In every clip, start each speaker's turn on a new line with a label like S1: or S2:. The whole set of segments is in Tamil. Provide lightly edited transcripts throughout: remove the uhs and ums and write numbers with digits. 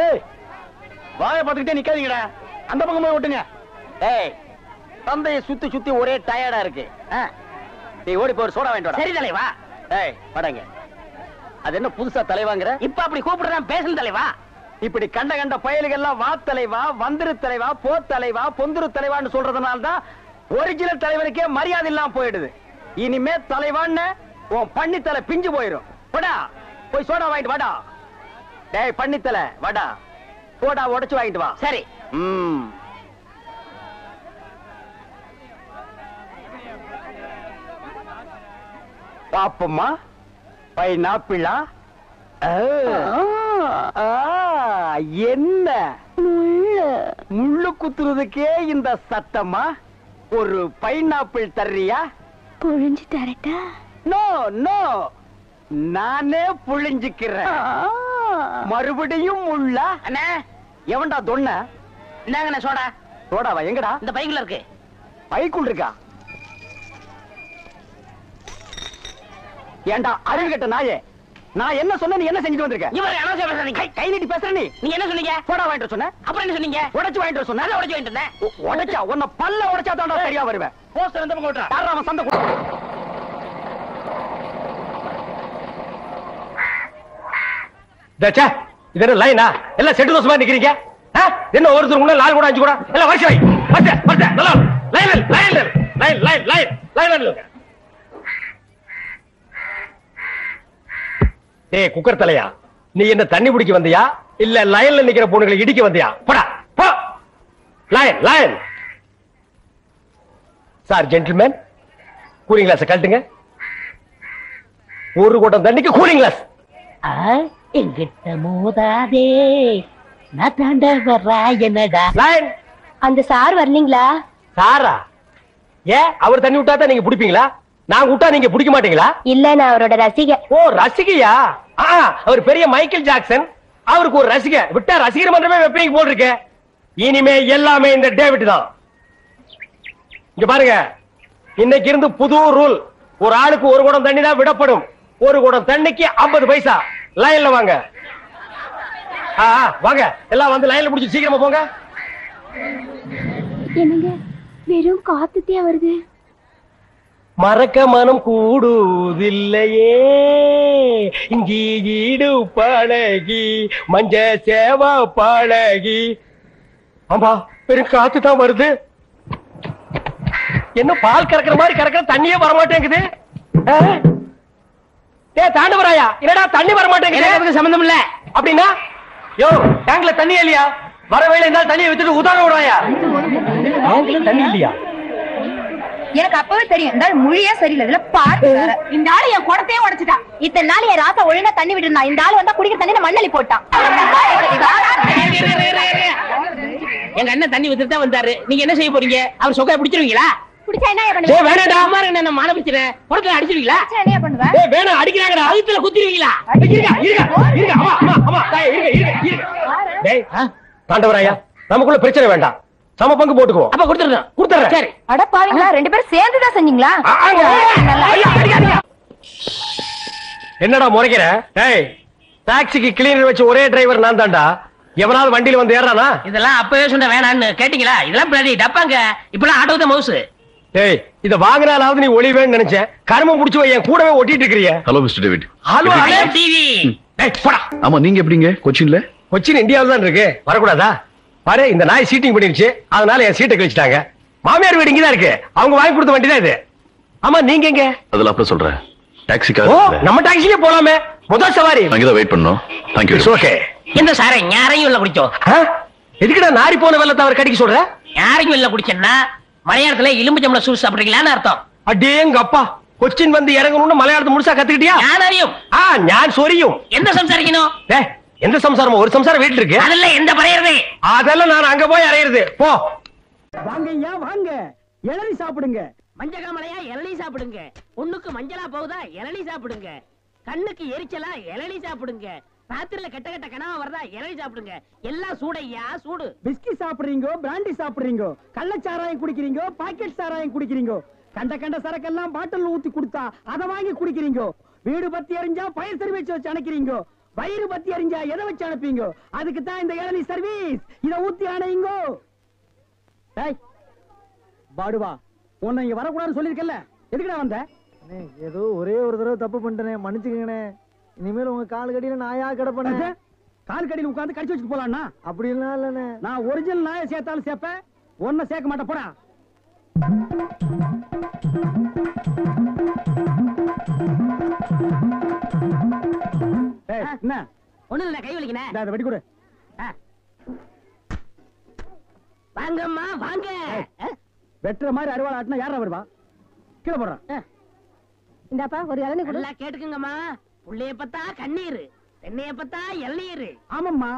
S1: ஏய் வாயை பார்த்துக்கிட்டே நிக்காதீங்கடா, அந்த பக்கம் போய் ஓட்டுங்க. ஏய் தந்தையை சுத்தி சுத்தி ஒரே டயர்டா இருக்கு. நீ ஓடி போய் சோடா வாங்கிட்டு வா. சரி தலைவா. ஏய் படங்க, அது என்ன புதுசா தலைவாங்கற? இப்ப அப்படி கூப்பிடுறேன், பேசல தலைவா. இப்படி கண்ட கண்ட பயலுகள் எல்லாம் வா தலைவா, வந்திரு தலைவா, போ தலைவா, பொந்துரு தலைவான்னு சொல்றதுனால தான் ஒரிஜினல் தலைவனுக்கே மரியாதை இல்லாம போயிடுது. இனிமே தலைவான்னு உன் பண்ணி தலை பிஞ்சு போயிடும். போடா போய் சோடா வாங்கிட்டு வாடா. டேய் பண்ணி தலை வாடா, சோடா உடைச்சு வாங்கிட்டு வா. சரி. பாப்பம்மா பைனாப்பிளா? என்ன முள்ளு குத்துறதுக்கே இந்த சத்தமா? ஒரு பைனாப்பிள் தர்றியா?
S2: புழிஞ்சு தரட்டா?
S1: நோ நோ, நானே புழிஞ்சுக்கிறேன். மறுபடியும் முள்ள? அண்ணே எவன்டா தொன்ன? இந்தாங்கண்ணே சோடா. சோடாவா? எங்கடா? இந்த பைக்குள்ள இருக்கு. பைக்குள் இருக்கா? ஏண்டா அறிவு கட்ட நாயே, நான் என்ன சொன்ன நீ என்ன செஞ்சுட்டு வந்திருக்க? இவரை அனாவசியம் பேசுறீங்க. கை நீட்டி பேசுற நீ. நீ என்ன சொன்னீங்க? சோடா வாங்கிட்டு சொன்ன. அப்புறம் என்ன சொன்னீங்க? உடைச்சு வாங்கிட்டு சொன்ன. உடைச்சு வாங்கிட்டு வந்தேன். உடைச்சா உன்னை பல்ல உடைச்சா தான்டா சரியா வருவேன். போஸ்டர் எந்த பக்கம் ஓட்டுறா? யாரா அவன் சண்டை
S3: டச்சா இது என்ன லைனா? எல்லாம் செட்டு தோசமா நிக்கிறீங்க. என்ன ஒருத்தர் முன்ன 4 கூட 5 கூட எல்லாம் வரிசை வை. வரிசை நல்லா line line line line line line line. ஏய் குக்கர் தலையா, நீ என்ன தண்ணி பிடிக்க வந்தியா இல்ல லைன்ல நிக்கிற பொண்ணுகளை இடிக்க வந்தியா? போடா போ. Line line. Sir gentleman, cooling glass கழட்டுங்க. ஒரு கூட்டம் தண்ணிக்கு கூலிங் கிளாஸ்.
S2: எங்கிட்ட மோதாதே, நான் தாண்ட வர்றா என்னடா.
S3: லைன்.
S2: அந்த சார் வரலீங்களா?
S3: சாரா? ஏன் அவர் தண்ணி விட்டா தான் நீங்க பிடிப்பீங்களா? நான் விட்டா நீங்க பிடிக்க மாட்டீங்களா?
S2: இல்ல, நான் அவரோட ரசிகை.
S3: ஓ ரசிகையா? அவர் பெரிய மைக்கேல் ஜாக்சன், அவருக்கு ஒரு ரசிகை விட்டா ரசிகர் மன்றமே வெப்பீங்க போல் இருக்கு. இனிமே எல்லாமே இந்த டேவிட் தான். இங்க பாருங்க, இன்னைக்கு இருந்து புது ரூல். ஒரு ஆளுக்கு ஒரு குடம் தண்ணி தான் விடப்படும். ஒரு குடம் தண்ணிக்கு 50 பைசா. லைன்ல வாங்க. வாங்க எல்லாம் வந்து லைன்ல பிடிச்சி சீக்கிரமா போங்க.
S2: என்னங்க வெறும் காத்துட்டே வருது.
S3: மறக்க மனம் கூடுதில்லையே, இங்கி ஈடு பழகி மஞ்ச சேவா பழகி. ஆமா வெறும் காத்து தான் வருது. என்ன பால் கறக்கிற மாதிரி கறக்கிற, தண்ணியே வரமாட்டேங்குது. தாண்டவராயா, என்னடா தண்ணி வரமாட்டேங்குது? சம்பந்தம் இல்ல அப்படின்னா யோ டேங்க்ல தண்ணி இல்லையா? வர வேலை இருந்தாலும் தண்ணியை வித்துட்டு உதாரண விடாயா? தண்ணி இல்லையா?
S2: எனக்கு அப்பவே தெரியும் இந்த ஆள் மொழியே சரியில்லை. இதுல பாட்டு வேற. இந்த ஆளு என் குடத்தையே உடைச்சிட்டான். இத்தனை நாள் என் ராசா ஒழுங்கா தண்ணி விட்டுருந்தா. இந்த ஆள் வந்தா குடிக்கிற தண்ணி மண்ணலி போட்டான்.
S4: எங்க அண்ணன் தண்ணி வித்துட்டு தான் வந்தாரு. நீங்க என்ன செய்ய போறீங்க? அவர் சொக்கைய பிடிச்சிருவீங்களா?
S2: பிடிச்சா என்ன பண்ணுவீங்க?
S3: வேணாடா
S4: அம்மா என்ன மான பிடிச்சிரேன். குடத்துல அடிச்சிருவீங்களா?
S2: என்ன பண்ணுவ?
S3: வேணாம் அடிக்கிறாங்கடா.
S4: அதுல குத்திருவீங்களா?
S3: தாண்டவராயா, நமக்குள்ள பிரச்சனை வேண்டாம். சம பங்கு போட்டுக்குவோம்.
S4: அப்ப கொடுத்துறேன். சரி.
S2: அட பாவீங்களா, 2 பேரும் சேர்ந்து தான் செஞ்சீங்களா?
S3: என்னடா முறைக்கிற? டாக்ஸிக்கு கிளீனர் வச்சு ஒரே டிரைவர் நான் தான்டா. எவனாவது வண்டியில வந்து ஏறானா?
S4: இதெல்லாம் அப்பவே சொன்ன வேணான்னு கேட்டீங்களா? இதெல்லாம் பின்னாடி டப்பாங்க. இப்பெல்லாம் ஆட்டோ தான் மவுசு.
S3: டேய் இத வாங்குனாலாவது நீ ஒளிவேன்னு நினைச்சேன். கர்மம் புடிச்சு போய் என் கூடவே ஒட்டிட்டு இருக்கீங்க.
S5: Hello mister David.
S3: Hello
S4: TV.
S3: டேய் போடா.
S5: ஆமா நீங்க எப்படிங்க கொச்சின்ல?
S3: கொச்சின் இந்தியாவுல தான் இருக்கு. வரக்கூடாதா? பாரு இந்த நாய் சீட்டிங் பண்ணிருச்சு, அதனால என் சீட்டை கழிச்சிட்டாங்க. மாமியார் வீடு இங்கதான் இருக்கு, அவங்க வாங்கி கொடுத்த வண்டி தான் இது. ஆமா நீங்க எங்க?
S5: அதெல்லாம் அப்புறம் சொல்றேன். டாக்ஸிக்காக.
S3: ஓ நம்ம டாக்ஸிலே போலாமே. முதல் சவாரி
S5: அங்கதான் வெயிட் பண்ணோம். Thank you.
S3: ஓகே.
S4: இந்த சாரை யாரையும் இல்ல குடிச்சோம்.
S3: எதுக்குடா நாரி போன வெள்ளத்தை அவர் கடிக்க சொல்ற?
S4: யாரையும் இல்ல குடிச்சேன்னா மலையாளத்துல எலும்புச்சம்பளம் சூஸ் சாப்பிடுறீங்களான்னு அர்த்தம்.
S3: அடேங்க அப்பா, கொச்சின் வந்து இறங்கணும்னு மலையாளத்தை முழுசா கத்துக்கிட்டியா?
S4: யாரையும்
S3: ஞான் சொரியும்.
S4: எந்த சம்சாரிக்கணும்?
S3: எந்த சம்சாரமா? ஒரு சம்சாரம் வீட்டுல இருக்கு.
S4: அதெல்லாம் எந்த பறையறது?
S3: அதெல்லாம் நான் அங்க போய் அறையிறது. போ
S1: வாங்க ஐயா வாங்க, இளநீ சாப்பிடுங்க.
S4: மஞ்சகாமலையா இளநீ சாப்பிடுங்க. பொண்ணுக்கு மஞ்சளா போகுதா இளநீ சாப்பிடுங்க. கண்ணுக்கு எரிச்சலா இளநீ சாப்பிடுங்க. ராத்திரில கெட்ட கெட்ட கனவா வருதா இளநீ சாப்பிடுங்க. எல்லாம் சூடையா சூடு.
S1: பிஸ்கி சாப்பிடுறீங்க, பிராண்டி சாப்பிடுறீங்க, கள்ளச்சாராயம் குடிக்கிறீங்க, பாக்கெட் சாராயம் குடிக்கிறீங்க, கண்ட கண்ட சரக்கெல்லாம் பாட்டில் ஊத்தி கொடுத்தா அதை வாங்கி குடிக்கிறீங்க. வீடு பத்தி எரிஞ்சா பயிர் சர்வீஸ் வச்சு அணைக்கிறீங்க. வயிறு பத்தி அறிஞ்சா எதை வச்சு அனுப்பீங்க? அதுக்கு தான் இந்த இளநீ சர்வீஸ். இத ஊத்தி அணையுங்கோ. டேய் பாடுவா, உன்னை இங்க வரக்கூடாதுன்னு சொல்லிருக்கல, எதுக்குடா வந்த?
S6: ஏதோ ஒரே ஒரு தடவை தப்பு பண்ணிட்டேனே, மன்னிச்சுக்கங்கண்ணே. இனிமேல் உங்க கால் கடியில நாயா கிடப்பேன்.
S1: கால் கடியில் உட்கார்ந்து கடிச்சு வச்சுட்டு போலாம்னா?
S6: அப்படிலாம் இல்லண்ணே.
S1: நான் ஒரிஜினல் நாயை சேர்த்தாலும் சேர்ப்பேன், ஒன்ன சேர்க்க மாட்டேன். போடா. என்ன
S4: ஒண்ணு இல்ல, கை வலிக்கிறேன்.
S1: அதை வெடி கொடு.
S4: வாங்கம்மா வாங்க.
S1: வெட்டுற மாதிரி அறுவாள் ஆட்டினா யாரா வருவா? கீழே போடுறான்.
S2: இந்தாப்பா ஒரு இளநீ கொடு.
S4: நல்லா கேட்டுக்குங்கம்மா. புள்ளைய பத்தா கண்ணீர், தென்னைய பத்தா இளநீர்.
S1: ஆமாம்மா,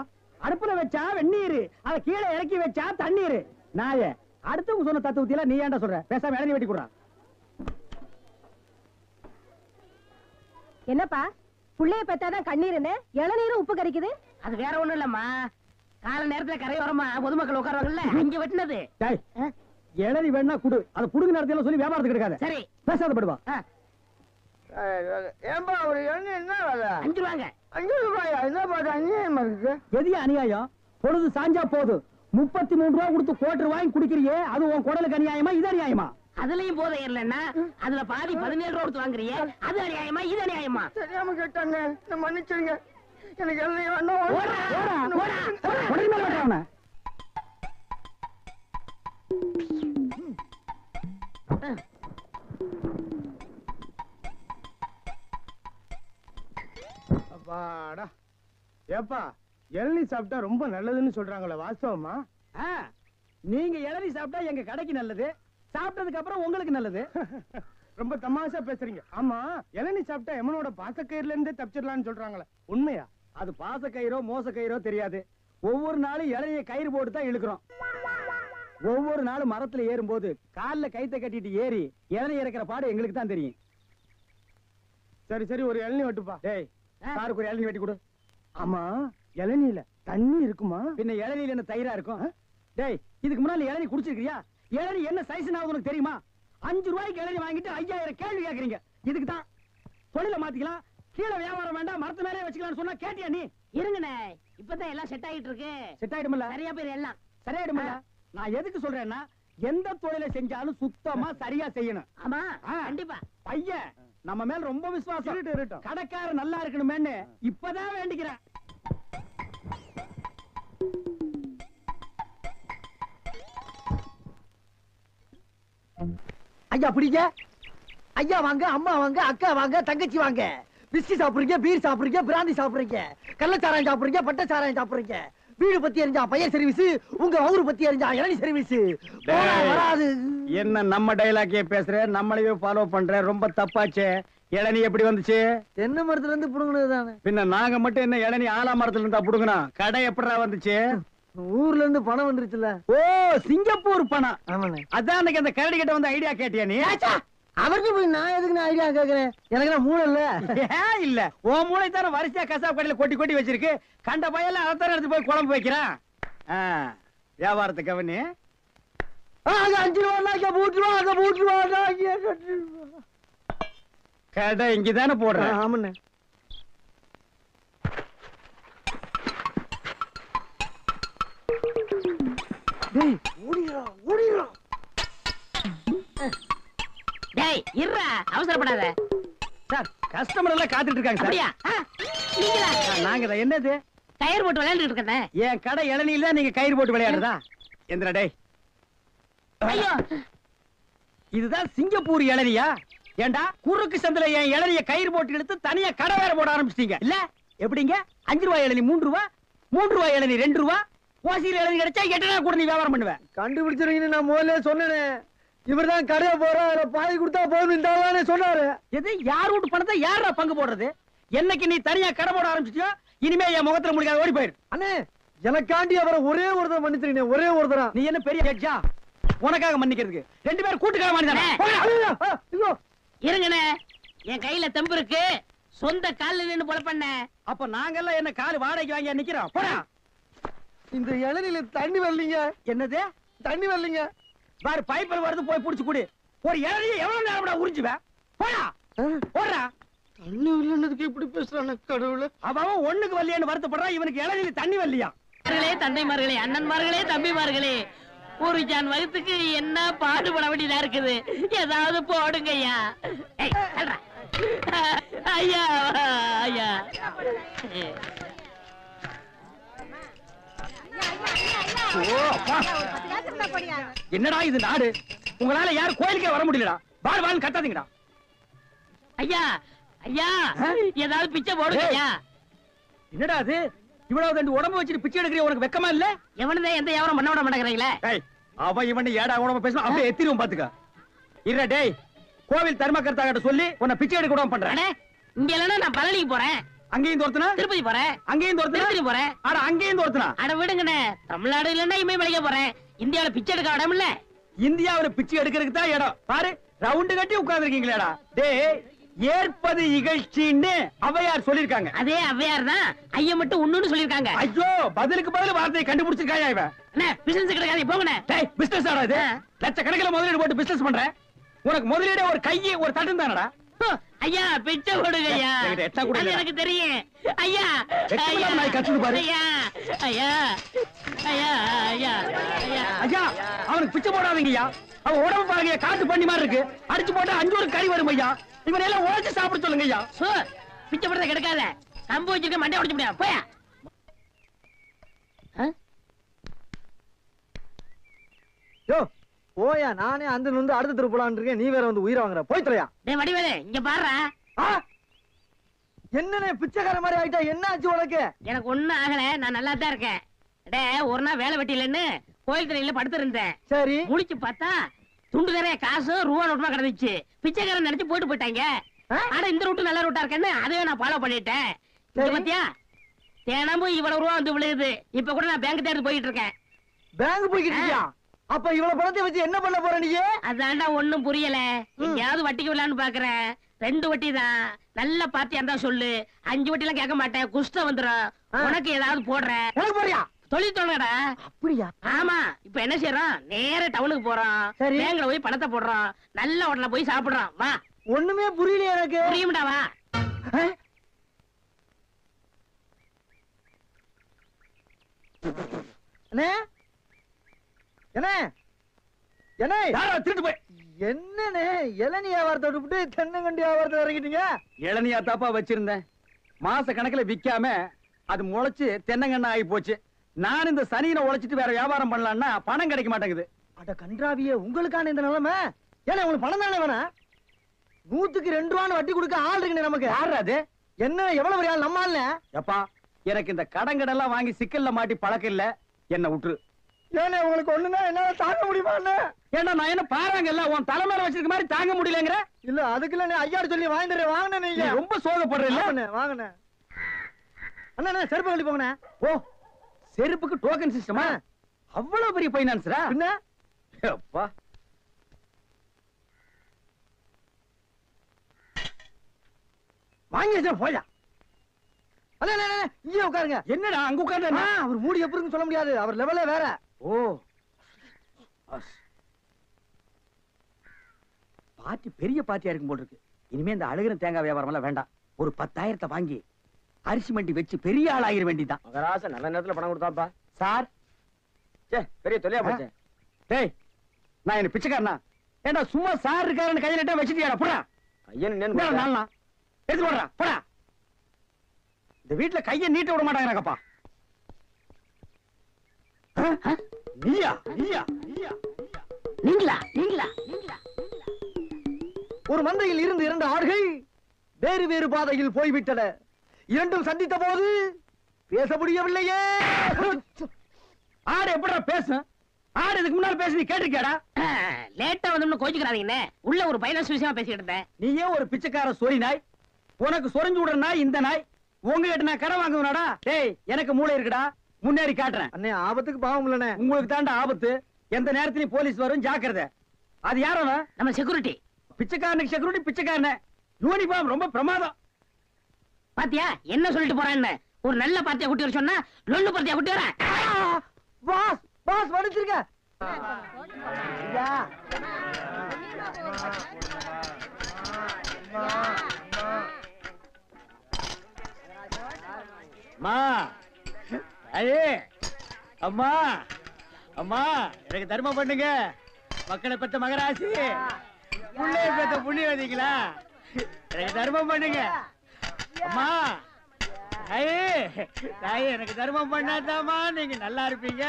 S1: அடுப்புல வச்சா வெந்நீர், அத கீழே இறக்கி வச்சா தண்ணீர். நாயே, அடுத்தவங்க சொன்ன தத்துவத்தில நீ ஏன்டா சொல்ற? பேசாம இளநீ வெட்டி கொடுறா.
S2: என்னப்பா புள்ளைய பெத்தாதான் கண்ணீருன்னு இளநீரும் உப்பு கறிக்குது?
S4: அது வேற ஒண்ணும் இல்லம்மா, கால நேரத்துல கரையோரமா பொதுமக்கள் உட்காருவாங்கல்ல, அங்க வெட்டினது.
S1: டேய், இளநீ வேணா குடு, அத புடுங்க நேரத்துல சொல்லி வியாபாரத்துக்கு எடுக்காத.
S4: சரி
S1: பேசாத படுவா.
S6: ஏன்பா ஒரு இளநீ என்ன வேலை?
S4: 5 ரூபாங்க.
S6: 5 ரூபாயா? என்ன பாட்டு அநியாயமா இருக்கு.
S1: எதியா அநியாயம்? பொழுது சாஞ்சா போது 33 ரூபாய் கொடுத்து கோட்டர் வாங்கி குடிக்கிறியே, அது உன் குடலுக்கு அநியாயமா? இது அநியாயமா?
S4: அதுலயும் போதை இல்லன்னா அதுல பாதி 17 ரூபா கொடுத்து வாங்குறியே, அது அநியாயமா இது அநியாயமா?
S6: தெரியாம கேட்டாங்க, நான் மன்னிச்சிருங்க. எனக்கு இளநீ வேண்டாம்.
S4: ஓடா, ஓடா, ஓடா.
S1: உடனே மேல வெட்டுறவன.
S6: அப்பாடா. ஏப்பா, இளநீ சாப்பிட்டா ரொம்ப நல்லதுன்னு சொல்றாங்களே, வாஸ்தவமா?
S1: நீங்க இளநீ சாப்பிட்டா எங்க கடைக்கு நல்லது, சாப்பிட்டதுக்கு அப்புறம் உங்களுக்கு நல்லது.
S6: ரொம்ப தமாஷா பேசுறீங்க. ஆமா, இளநீ சாப்பிட்டா எமனோட பாசக்கயிறுல இருந்தே தப்பிச்சிடலாம்னு சொல்றாங்களே, உண்மையா?
S1: அது பாச கயிறோ மோச கயிறோ தெரியாது. ஒவ்வொரு நாளும் இளநிய கயிறு போட்டு தான் இழுக்கிறோம். ஒவ்வொரு நாளும் மரத்துல ஏறும்போது கால்ல கைத்த கட்டிட்டு ஏறி இளநீ இறக்கிற பாடு எங்களுக்கு தான் தெரியும்.
S6: சரி சரி, ஒரு இளநீ வெட்டுப்பா.
S1: டேய், சாருக்கு ஒரு இளநீ வெட்டி கொடு.
S6: ஆமா, இளநீல தண்ணி இருக்குமா?
S1: பின்ன இளநீல என்ன தயிரா இருக்கும்? டேய், இதுக்கு முன்னால இளநீ குடிச்சிருக்கியா? இளநீ என்ன சைஸ் உனக்கு தெரியுமா? 5 ரூபாய்க்கு இளநீ வாங்கிட்டு 5000 கேள்வி கேக்குறீங்க. இதுக்கு தான் தொழில மாத்திக்கலாம், கீழே வியாபாரம் வேண்டாம், மரத்து மேலே வச்சுக்கலாம்னு சொன்னா கேட்டியா நீ?
S4: இருங்கண்ணே, இப்பதான் எல்லாம் செட் ஆயிட்டு இருக்கு.
S1: செட் ஆயிடுமில்ல?
S4: சரியா பேர் எல்லாம்
S1: சரியாயிடுமில்ல? நான் எதுக்கு சொல்றேன்னா, எந்த தொழிலை செஞ்சாலும் சுத்தமா சரியா செய்யணும்.
S4: ஆமா,
S1: ஆ.
S4: கண்டிப்பா.
S1: பையன் நம்ம மேல ரொம்ப விசுவாசம்.
S6: இருட்டும், இருட்டும்.
S1: கடைக்காரர் நல்லா இருக்கணுமேன்னு இப்பதான் வேண்டிக்கிறேன்.
S6: ஐயா பிடிங்க. ஐயா வாங்க, அம்மா வாங்க, அக்கா வாங்க, தங்கச்சி வாங்க. பிஸ்கி சாப்பிடுறீங்க, பீர் சாப்பிடுறீங்க, பிராந்தி சாப்பிடுறீங்க, கள்ளச்சாராயம் சாப்பிடுறீங்க, பட்ட சாராயம் சாப்பிடுறீங்க. வீடு பத்தி எரிஞ்சா பையன் சர்வீஸ், உங்க ஊரு பத்தி எரிஞ்சா இளநீ சர்வீஸ். வராது.
S1: என்ன நம்ம டைலாக்கே பேசுற, நம்மளையே ஃபாலோ பண்ற, ரொம்ப தப்பாச்சே. இளநீ எப்படி வந்துச்சு?
S6: தென்னை மரத்துல இருந்து புடுங்கினது தானே.
S1: பின்ன நாங்க மட்டும் என்ன இளநீ ஆலா மரத்துல இருந்தா புடுங்கணும்? கடை எப்படா வந்துச்சு?
S6: ஊர்ல இருந்து பணம் வந்துருச்சுல.
S1: ஓ, சிங்கப்பூர் பணம்.
S6: ஆமாண்ணே.
S1: அதான் அன்னைக்கு அந்த கரடி கிட்ட வந்து ஐடியா கேட்டியா நீ?
S6: அவர்கிட்ட போய் நான் எதுக்கு நான் ஐடியா கேக்குறேன்? எனக்கு நான் மூளை இல்ல.
S1: ஏன் இல்ல? உன் மூளை தானே வரிசையா கசாப் கடையில கொட்டி கொட்டி வச்சிருக்கு. கண்ட பையல அதைத்தானே எடுத்து போய் குழம்பு வைக்கிறான். வியாபாரத்தை கவனி.
S6: அங்க 5 ரூபா, அங்க 3 ரூபா, அங்க 3 ரூபா, அங்க 8 ரூபா.
S1: கடை இங்கதானே போடுறேன்.
S6: ஆமாண்ணே. டேய், ஓடிரா, ஓடிரா.
S4: டேய், இருடா, அவசரப்படாத.
S1: சார், கஸ்டமர் எல்லாம் காத்துட்டு இருக்காங்க சார்.
S4: அப்படியா? நீங்களா?
S1: நாங்க தான். என்னது?
S4: கயிறு போட்டு விளையாண்டுட்டு இருக்கேன்.
S1: என் கடை இளநீல தான் நீங்க கயிறு போட்டு விளையாடுறதா? எந்திரா டேய்.
S4: ஐயோ,
S1: இதுதான் சிங்கப்பூர் இளநியா? ஏண்டா குறுக்கு சந்தில என் இளநிய கயிறு போட்டு எடுத்து தனியா கடை வேற போட ஆரம்பிச்சிட்டீங்க இல்ல? எப்படிங்க? 5 ரூபாய் இளநீ 3 ரூபா, 3 ரூபாய் இளநீ 2 ரூபா, ஓசியில் இளநீ கிடைச்சா 8 ரூபா கூட நீ வியாபாரம் பண்ணுவேன்.
S6: கண்டுபிடிச்சிருக்கீங்க, நான் முதல்ல சொன்னேனே. இவர்தான் கடையை போற பாதி கொடுத்தா போதும் சொன்னாரு.
S1: எது? யார் வீட்டு பணத்தை யாரா பங்கு போடுறது? என்னைக்கு நீ தனியா கடை போட ஆரம்பிச்சிட்டியோ, இனிமே என் முகத்துல முடிக்காத, ஓடி போயிரு.
S6: அண்ணே, எனக்காண்டி அவரை ஒரே ஒருத்தர் மன்னிச்சிருக்கீங்க, ஒரே ஒருத்தரா.
S1: நீ என்ன பெரிய ஜட்ஜா உனக்காக மன்னிக்கிறதுக்கு? 2 பேரும் கூட்டுக்கார மாதிரி.
S4: இருங்கண்ணே, என் கையில தெம்பு இருக்கு, சொந்த கால்ல நின்னு பொழப்பண்ண.
S1: அப்ப நாங்கெல்லாம் என்ன காலு வாடகைக்கு வாங்கி நிக்கிறோம்? போடா.
S6: இந்த இளநில தண்ணி வரலீங்க.
S1: என்னது?
S6: தண்ணி வரலீங்க.
S1: பாரு, பைப்பில் வருது, போய் புடிச்சு குடி. ஒரு இளநிய எவ்வளவு நேரம் உறிஞ்சுவேன்? போடா, போடுறா.
S6: தண்ணி வரலன்னதுக்கு எப்படி பேசுறான கடவுள?
S1: அவன் ஒண்ணுக்கு வரலையான்னு வருத்தப்படுறான், இவனுக்கு இளநீர் தண்ணி வரலையா?
S4: தந்தைமார்களே, அண்ணன்மார்களே, தம்பிமார்களே, ஒரு ஜான் வகுத்துக்கு என்ன பாடுபட வேண்டியதா இருக்குது. ஏதாவது போடுங்க ஐயா. ஐயா ஐயா.
S1: என்னடா இது நாடு? உங்களால யாரும் கோயிலுக்கே வர முடியலடா. வாழ் வாழ் கத்தாதீங்கடா.
S4: ஐயா ஐயா, ஏதாவது பிச்சை போடுங்க ஐயா.
S1: என்னடா அது? இவ்வளவு ரெண்டு உடம்பு வச்சுட்டு பிச்சை எடுக்கிற உனக்கு வெக்கமா இல்ல?
S4: எவனதே எந்த வியாபாரம் பண்ண விட மாட்டேங்கிறீங்களே.
S1: அவன் இவன் ஏடா உடம்பு பேசணும் அப்படியே எத்திரும் பாத்துக்க. இல்ல டேய், கோவில் தர்மகர்த்தா கிட்ட சொல்லி உன்னை பிச்சை எடுக்க விடாம பண்றேன்.
S4: இங்க இல்லன்னா நான் பழனிக்கு போறேன்.
S1: அங்கேயும் தோர்த்தனா?
S4: திருப்பதி போறேன்.
S1: அங்கேயும் தோர்த்தனா?
S4: திருப்பதி போறேன்.
S1: அட அங்கேயும் தோர்த்தனா?
S4: அட விடுங்கண்ணே, தமிழ்நாடு இல்லன்னா இமயமலைக்கு போறேன். இந்தியாவில பிச்சை எடுக்க இடம் இல்ல.
S1: இந்தியாவில பிச்சை எடுக்கிறதுக்கு தான் இடம். பாரு, ரவுண்டு கட்டி உட்கார்ந்துருக்கீங்களேடா. டேய், ஏற்பது இகழ்ச்சின்னு அவையார் சொல்லிருக்காங்க.
S4: அதே அவ்வையார் தான் ஐயா மட்டும் ஒண்ணுன்னு சொல்லிருக்காங்க.
S1: ஐயோ, பதிலுக்கு பதில் வார்த்தையை கண்டுபிடிச்சிருக்காயா இவன்?
S4: அண்ணே, பிசினஸ் கிடைக்காது, போங்கண்ணே.
S1: டேய், பிசினஸ் ஆடா இது? லட்சக்கணக்கில் முதலீடு போட்டு பிசினஸ் பண்றேன். உனக்கு முதலீடு ஒரு கையை ஒரு தட்டும் தானடா.
S4: ஐயா பிச்சை கொடுங்க ஐயா. அது எனக்கு தெரியும் ஐயா. ஐயா ஐயா ஐயா ஐயா ஐயா
S1: ஐயா, அவனுக்கு பிச்சை போடாதீங்க ஐயா. அவன் உடம்பு பாருங்க, காட்டு பண்ணி மாதிரி இருக்கு. அடிச்சு போட்டா 5 ஒரு கறி வரும் ஐயா. இவன் எல்லாம் உழைச்சு சாப்பிட சொல்லுங்க ஐயா.
S4: பிச்சை போடுறத கிடைக்காத. கம்பு வச்சிருக்க மண்டை உடைச்சு முடியாது. போயா
S6: யோ போயா, நானே அந்த நொந்து அடுத்த தெரு போலான்னு இருக்கேன். நீ வேற வந்து உயிரை வாங்குற. போய் தொலையா.
S4: டேய் வடிவேலு, இங்க பாருடா.
S6: என்னனே பிச்சைக்கார மாதிரி ஆயிட்டா? என்ன ஆச்சு உனக்கு?
S4: எனக்கு ஒண்ணும் ஆகல, நான் நல்லா தான் இருக்கேன். டேய், ஒரு நாள் வேலை வெட்டிலன்னு கோயில் தரையில படுத்து இருந்தேன்.
S6: சரி,
S4: முழிச்சு பார்த்தா துண்டு நிறைய காசு ரூபா நோட்டுமா கிடந்துச்சு. பிச்சைக்காரன் நினைச்சு போயிட்டு போயிட்டாங்க. ஆனா இந்த ரூட்டு நல்ல ரூட்டா இருக்கேன்னு அதையே நான் ஃபாலோ பண்ணிட்டேன். பாத்தியா, தினமும் இவ்வளவு ரூபா வந்து விழுது. இப்ப கூட நான் பேங்க் தேடி போயிட்டு இருக்கேன்.
S6: பேங்க் போய்கிட்டு இருக்கியா? அப்ப இவ்வளவு பணத்தை வச்சு என்ன பண்ண போற நீ?
S4: அதான்டா ஒண்ணும் புரியல. எங்கயாவது வட்டிக்கு விடலான்னு பாக்குறேன். 2 வட்டி தான். நல்ல பார்ட்டியா இருந்தா சொல்லு. 5 வட்டி எல்லாம் கேட்க மாட்டேன், குஷ்டம் வந்துடும். உனக்கு ஏதாவது போடுறேன்.
S6: உனக்கு போறியா?
S4: தொழில் தொடங்கடா.
S6: அப்படியா?
S4: ஆமா, இப்ப என்ன செய்யறோம்? நேர டவுனுக்கு போறோம். பேங்க்ல போய் பணத்தை போடுறோம். நல்ல ஹோட்டல்ல போய் சாப்பிடுறோம். வா.
S6: ஒண்ணுமே புரியல எனக்கு.
S4: புரியும்டா, வா.
S6: அண்ணே, என்ன என்ன
S1: திருட்டு போய்
S6: என்னண்ணே இளநீ வியாபாரத்தை விட்டு தென்னங்கண்டி வியாபாரத்தை இறங்கிட்டீங்க?
S1: இளநியா தாப்பா வச்சிருந்தேன். மாச கணக்குல விக்காம அது முளைச்சு தென்னங்கண்ணா ஆகி போச்சு. நான் இந்த சனியில உழைச்சிட்டு வேற வியாபாரம் பண்ணலாம்னா பணம் கிடைக்க மாட்டேங்குது.
S6: அட கன்றாவியே, உங்களுக்கான இந்த நிலைமை. ஏன்னா உங்களுக்கு பணம் தானே வேணா? 100க்கு 2 ரூபான்னு வட்டி கொடுக்க ஆள் இருக்குண்ணே நமக்கு.
S1: யாரு அது?
S6: என்ன எவ்வளவு பெரிய ஆள் நம்ம ஆள்ல?
S1: எப்பா, எனக்கு இந்த கடங்கடெல்லாம் வாங்கி சிக்கல்ல மாட்டி பழக்கம் இல்ல. என்ன விட்டுரு.
S6: ஏன்னா உங்களுக்கு ஒண்ணுன்னா என்னால தாங்க முடியுமா?
S1: ஏன்னா நான் என்ன பாருங்கல்ல, உன் தலைமையில வச்சிருக்க மாதிரி தாங்க முடியலங்கிற.
S6: இல்ல அதுக்குள்ள ஐயாரு சொல்லி வாங்கிட்டு வாங்கினே. நீங்க
S1: ரொம்ப சோகப்படுறீங்க.
S6: வாங்கினே அண்ணா, செருப்பு கழட்டி போங்கண்ணே.
S1: ஓ, செருப்புக்கு டோக்கன் சிஸ்டமா? அவ்வளவு பெரிய பைனான்ஸ்ரா?
S6: என்ன
S1: அப்பா,
S6: வாங்கி வச்சா போயா. இங்கே உட்காருங்க.
S1: என்னடா அங்க உட்கார்ந்து?
S6: அவர் மூடி எப்படின்னு சொல்ல முடியாது. அவர் லெவலே வேற.
S1: ஓ, பாட்டி பெரிய பாட்டியா இருக்கும் போல இருக்கு. இனிமே இந்த அழுகிற தேங்காய் வியாபாரம் எல்லாம் வேண்டாம். ஒரு 10,000 வாங்கி அரிசி மண்டி வச்சு பெரிய ஆள் ஆகிற வேண்டிதான்.
S3: மகராச நல்ல நேரத்துல பணம் கொடுத்தாப்பா.
S1: சார்,
S3: பெரிய தொல்லையா போச்சு.
S1: டேய், நான் என்ன பிச்சைக்காரனா? ஏண்டா சும்மா சார் இருக்காருன்னு கையில நட்டா வச்சிட்டியாடா? போடா.
S3: ஐயன்
S1: நாளா எடுத்து போடுறா, போடா. இந்த வீட்டுல கையை நீட்ட விட மாட்டாங்கப்பா. நீயா நீயா நீயா
S4: நீங்களா நீங்களா நீங்களா?
S6: ஒரு மந்தையில் இருந்து 2 ஆடுகள் வேறு வேறு பாதையில் போய்விட்டன. இரண்டும் சந்தித்த போது பேச முடியவில்லையே.
S1: ஆடு எப்படா பேசும்? ஆடு இதுக்கு முன்னால பேசி நீ கேட்டிருக்கியாடா?
S4: லேட்டா வந்து கோச்சுக்கிறாதீங்கண்ணே. உள்ள ஒரு பைனான்ஸ் விஷயமா பேசிக்கிட்டு இருந்தேன்.
S1: நீயே ஒரு பிச்சைக்கார சொறி நாய். உனக்கு சொரிஞ்சு விடுற நாய் இந்த நாய். உங்ககிட்ட நான் கடை வாங்குவேனாடா? டேய், எனக்கு மூளை இருக்குடா, முன்னேறி காட்டுறேன்.
S6: அண்ணே, ஆபத்துக்கு பாவம் இல்லனே.
S1: உங்களுக்கு தாண்டா ஆபத்து. எந்த நேரத்திலயும் போலீஸ் வரும், ஜாக்கிரதை. அது யாரோ?
S4: நம்ம செக்யூரிட்டி.
S1: பிச்சைக்காரனுக்கு செக்யூரிட்டி பிச்சைக்காரன. யூனிஃபார்ம் ரொம்ப பிரமாதம்.
S4: பாத்தியா என்ன சொல்லிட்டு போறான்னு? ஒரு நல்ல பார்ட்டியா குட்டி வர சொன்னா லொல்லு பார்ட்டியா குட்டி வர.
S6: பாஸ் பாஸ் வடிச்சிருக்க.
S1: ஐயே அம்மா அம்மா எனக்கு தர்மம் பண்ணுங்க. மக்களை பெற்ற மகராசி, புள்ளைய பெற்ற புண்ணியவதிங்களா, எனக்கு தர்மம் பண்ணுங்க. அம்மா ஐயே தாயே, எனக்கு தர்மம் பண்ணாதாமா நீங்க நல்லா இருப்பீங்க.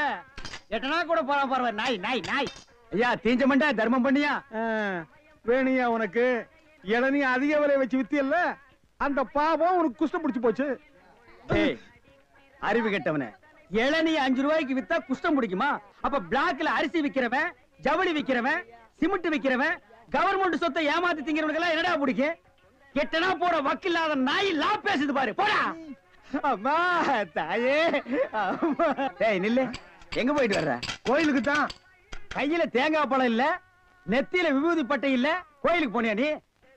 S1: எட்டனா கூட போலாம் பரவாயில்ல. நாய் நாய் நாய். ஐயா தீஞ்ச மண்டா தர்மம் பண்ணியா?
S7: வேணியா உனக்கு இளநீ அதிக விலை வச்சு வித்தியல்ல, அந்த பாவம் உனக்கு குஷ்டம் பிடிச்சு போச்சு.
S1: ஏய், அறிவு கெட்டவனே, இளநீ 5 ரூபாய்க்கு வித்தா குஷ்டம் பிடிக்குமா? அப்ப பிளாக்ல அரிசி விக்கிறவன், ஜவுளி விக்கிறவன், சிமெண்ட் விக்கிறவன், கவர்மெண்ட் சொத்தை ஏமாத்தி திங்கிறவனுக்கு எல்லாம் என்னடா பிடிக்கும்? எட்டனா போற வக்கில்லாத நாய் லா பேசுது பாரு. போடா. அம்மா தாயே அம்மா. டேய் நில்லு, எங்க போயிட்டு வர்ற?
S7: கோயிலுக்கு தான்.
S1: கையில தேங்காய் பழம் இல்ல, நெத்தியில விபூதி பட்டை இல்ல, கோயிலுக்கு போனியா நீ?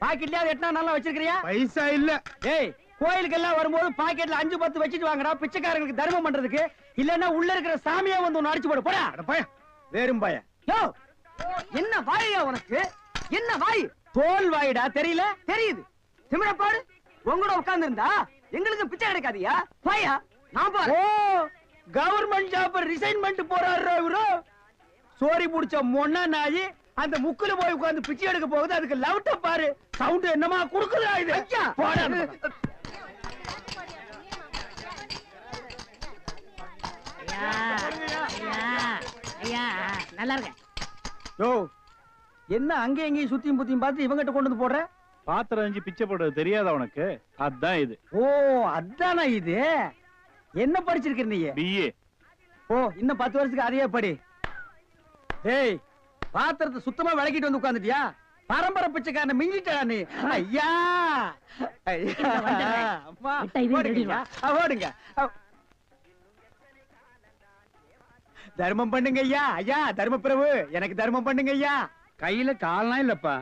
S1: பாக்கெட்லயா எட்டனா நல்லா வச்சிருக்கிறியா?
S7: பைசா இல்ல.
S1: ஏய், கோயிலுக்கு எல்லாம் வரும்போது பாக்கெட்ல 5-10 வச்சிட்டு வாங்கடா, பிச்சைக்காரங்களுக்கு தர்மம் பண்றதுக்கு. இல்லன்னா உள்ள இருக்கிற சாமியா வந்து ஒன்னு அடிச்சு போடு. போடா.
S7: அட பையன்,
S1: வேறும் பய.
S6: யோ, என்ன வாயா உனக்கு? என்ன வாய்?
S1: தோல் வாயிடா, தெரியல?
S6: தெரியுது. திமிரப்பாடு உங்களோட உட்கார்ந்து இருந்தா எங்களுக்கு பிச்சை கிடைக்காதியா? வாயா, நான்
S1: ஓ,
S6: போறேன்.
S1: கவர்மெண்ட் ஜாப் ரிசைன்மெண்ட் போறாரு இவரு. சோரி புடிச்ச மொன்னா நாயி அந்த முக்குல போய் உட்கார்ந்து பிச்சை எடுக்க போகுது. அதுக்கு லவுட்ட பாரு, சவுண்ட் என்னமா குடுக்குதா இது?
S6: ஐயா.
S1: போடா அந்த பக்கம்.
S4: ஐயா நல்லா இருக்க.
S1: யோ, என்ன அங்க எங்கேயும் சுத்தியும் புத்தியும் பார்த்து இவங்கிட்ட கொண்டு வந்து போடுற?
S7: பாத்திரம் அஞ்சு பிச்சை போடுறது தெரியாதா உனக்கு? அதான் இது.
S1: ஓ, அதானா இது? என்ன படிச்சிருக்க நீ?
S7: பிஏ.
S1: ஓ, இன்னும் 10 வருஷத்துக்கு அதையே படி. ஏய், பாத்திரத்தை சுத்தமா விளக்கிட்டு வந்து உட்கார்ந்துட்டியா? பரம்பரை பிச்சைக்காரனை மிஞ்சிட்டா நீ. ஐயா ஐயா, அம்மா
S4: விட்டா இதையும்
S1: ஓடுங்க.
S4: திருடிடுவா.
S1: ஓடுங்க. தர்மம் பண்ணுங்க ஐயா. ஐயா தர்ம பிரபு, எனக்கு தர்மம் பண்ணுங்க ஐயா.
S7: கையில கால்லாம் இல்லப்பா.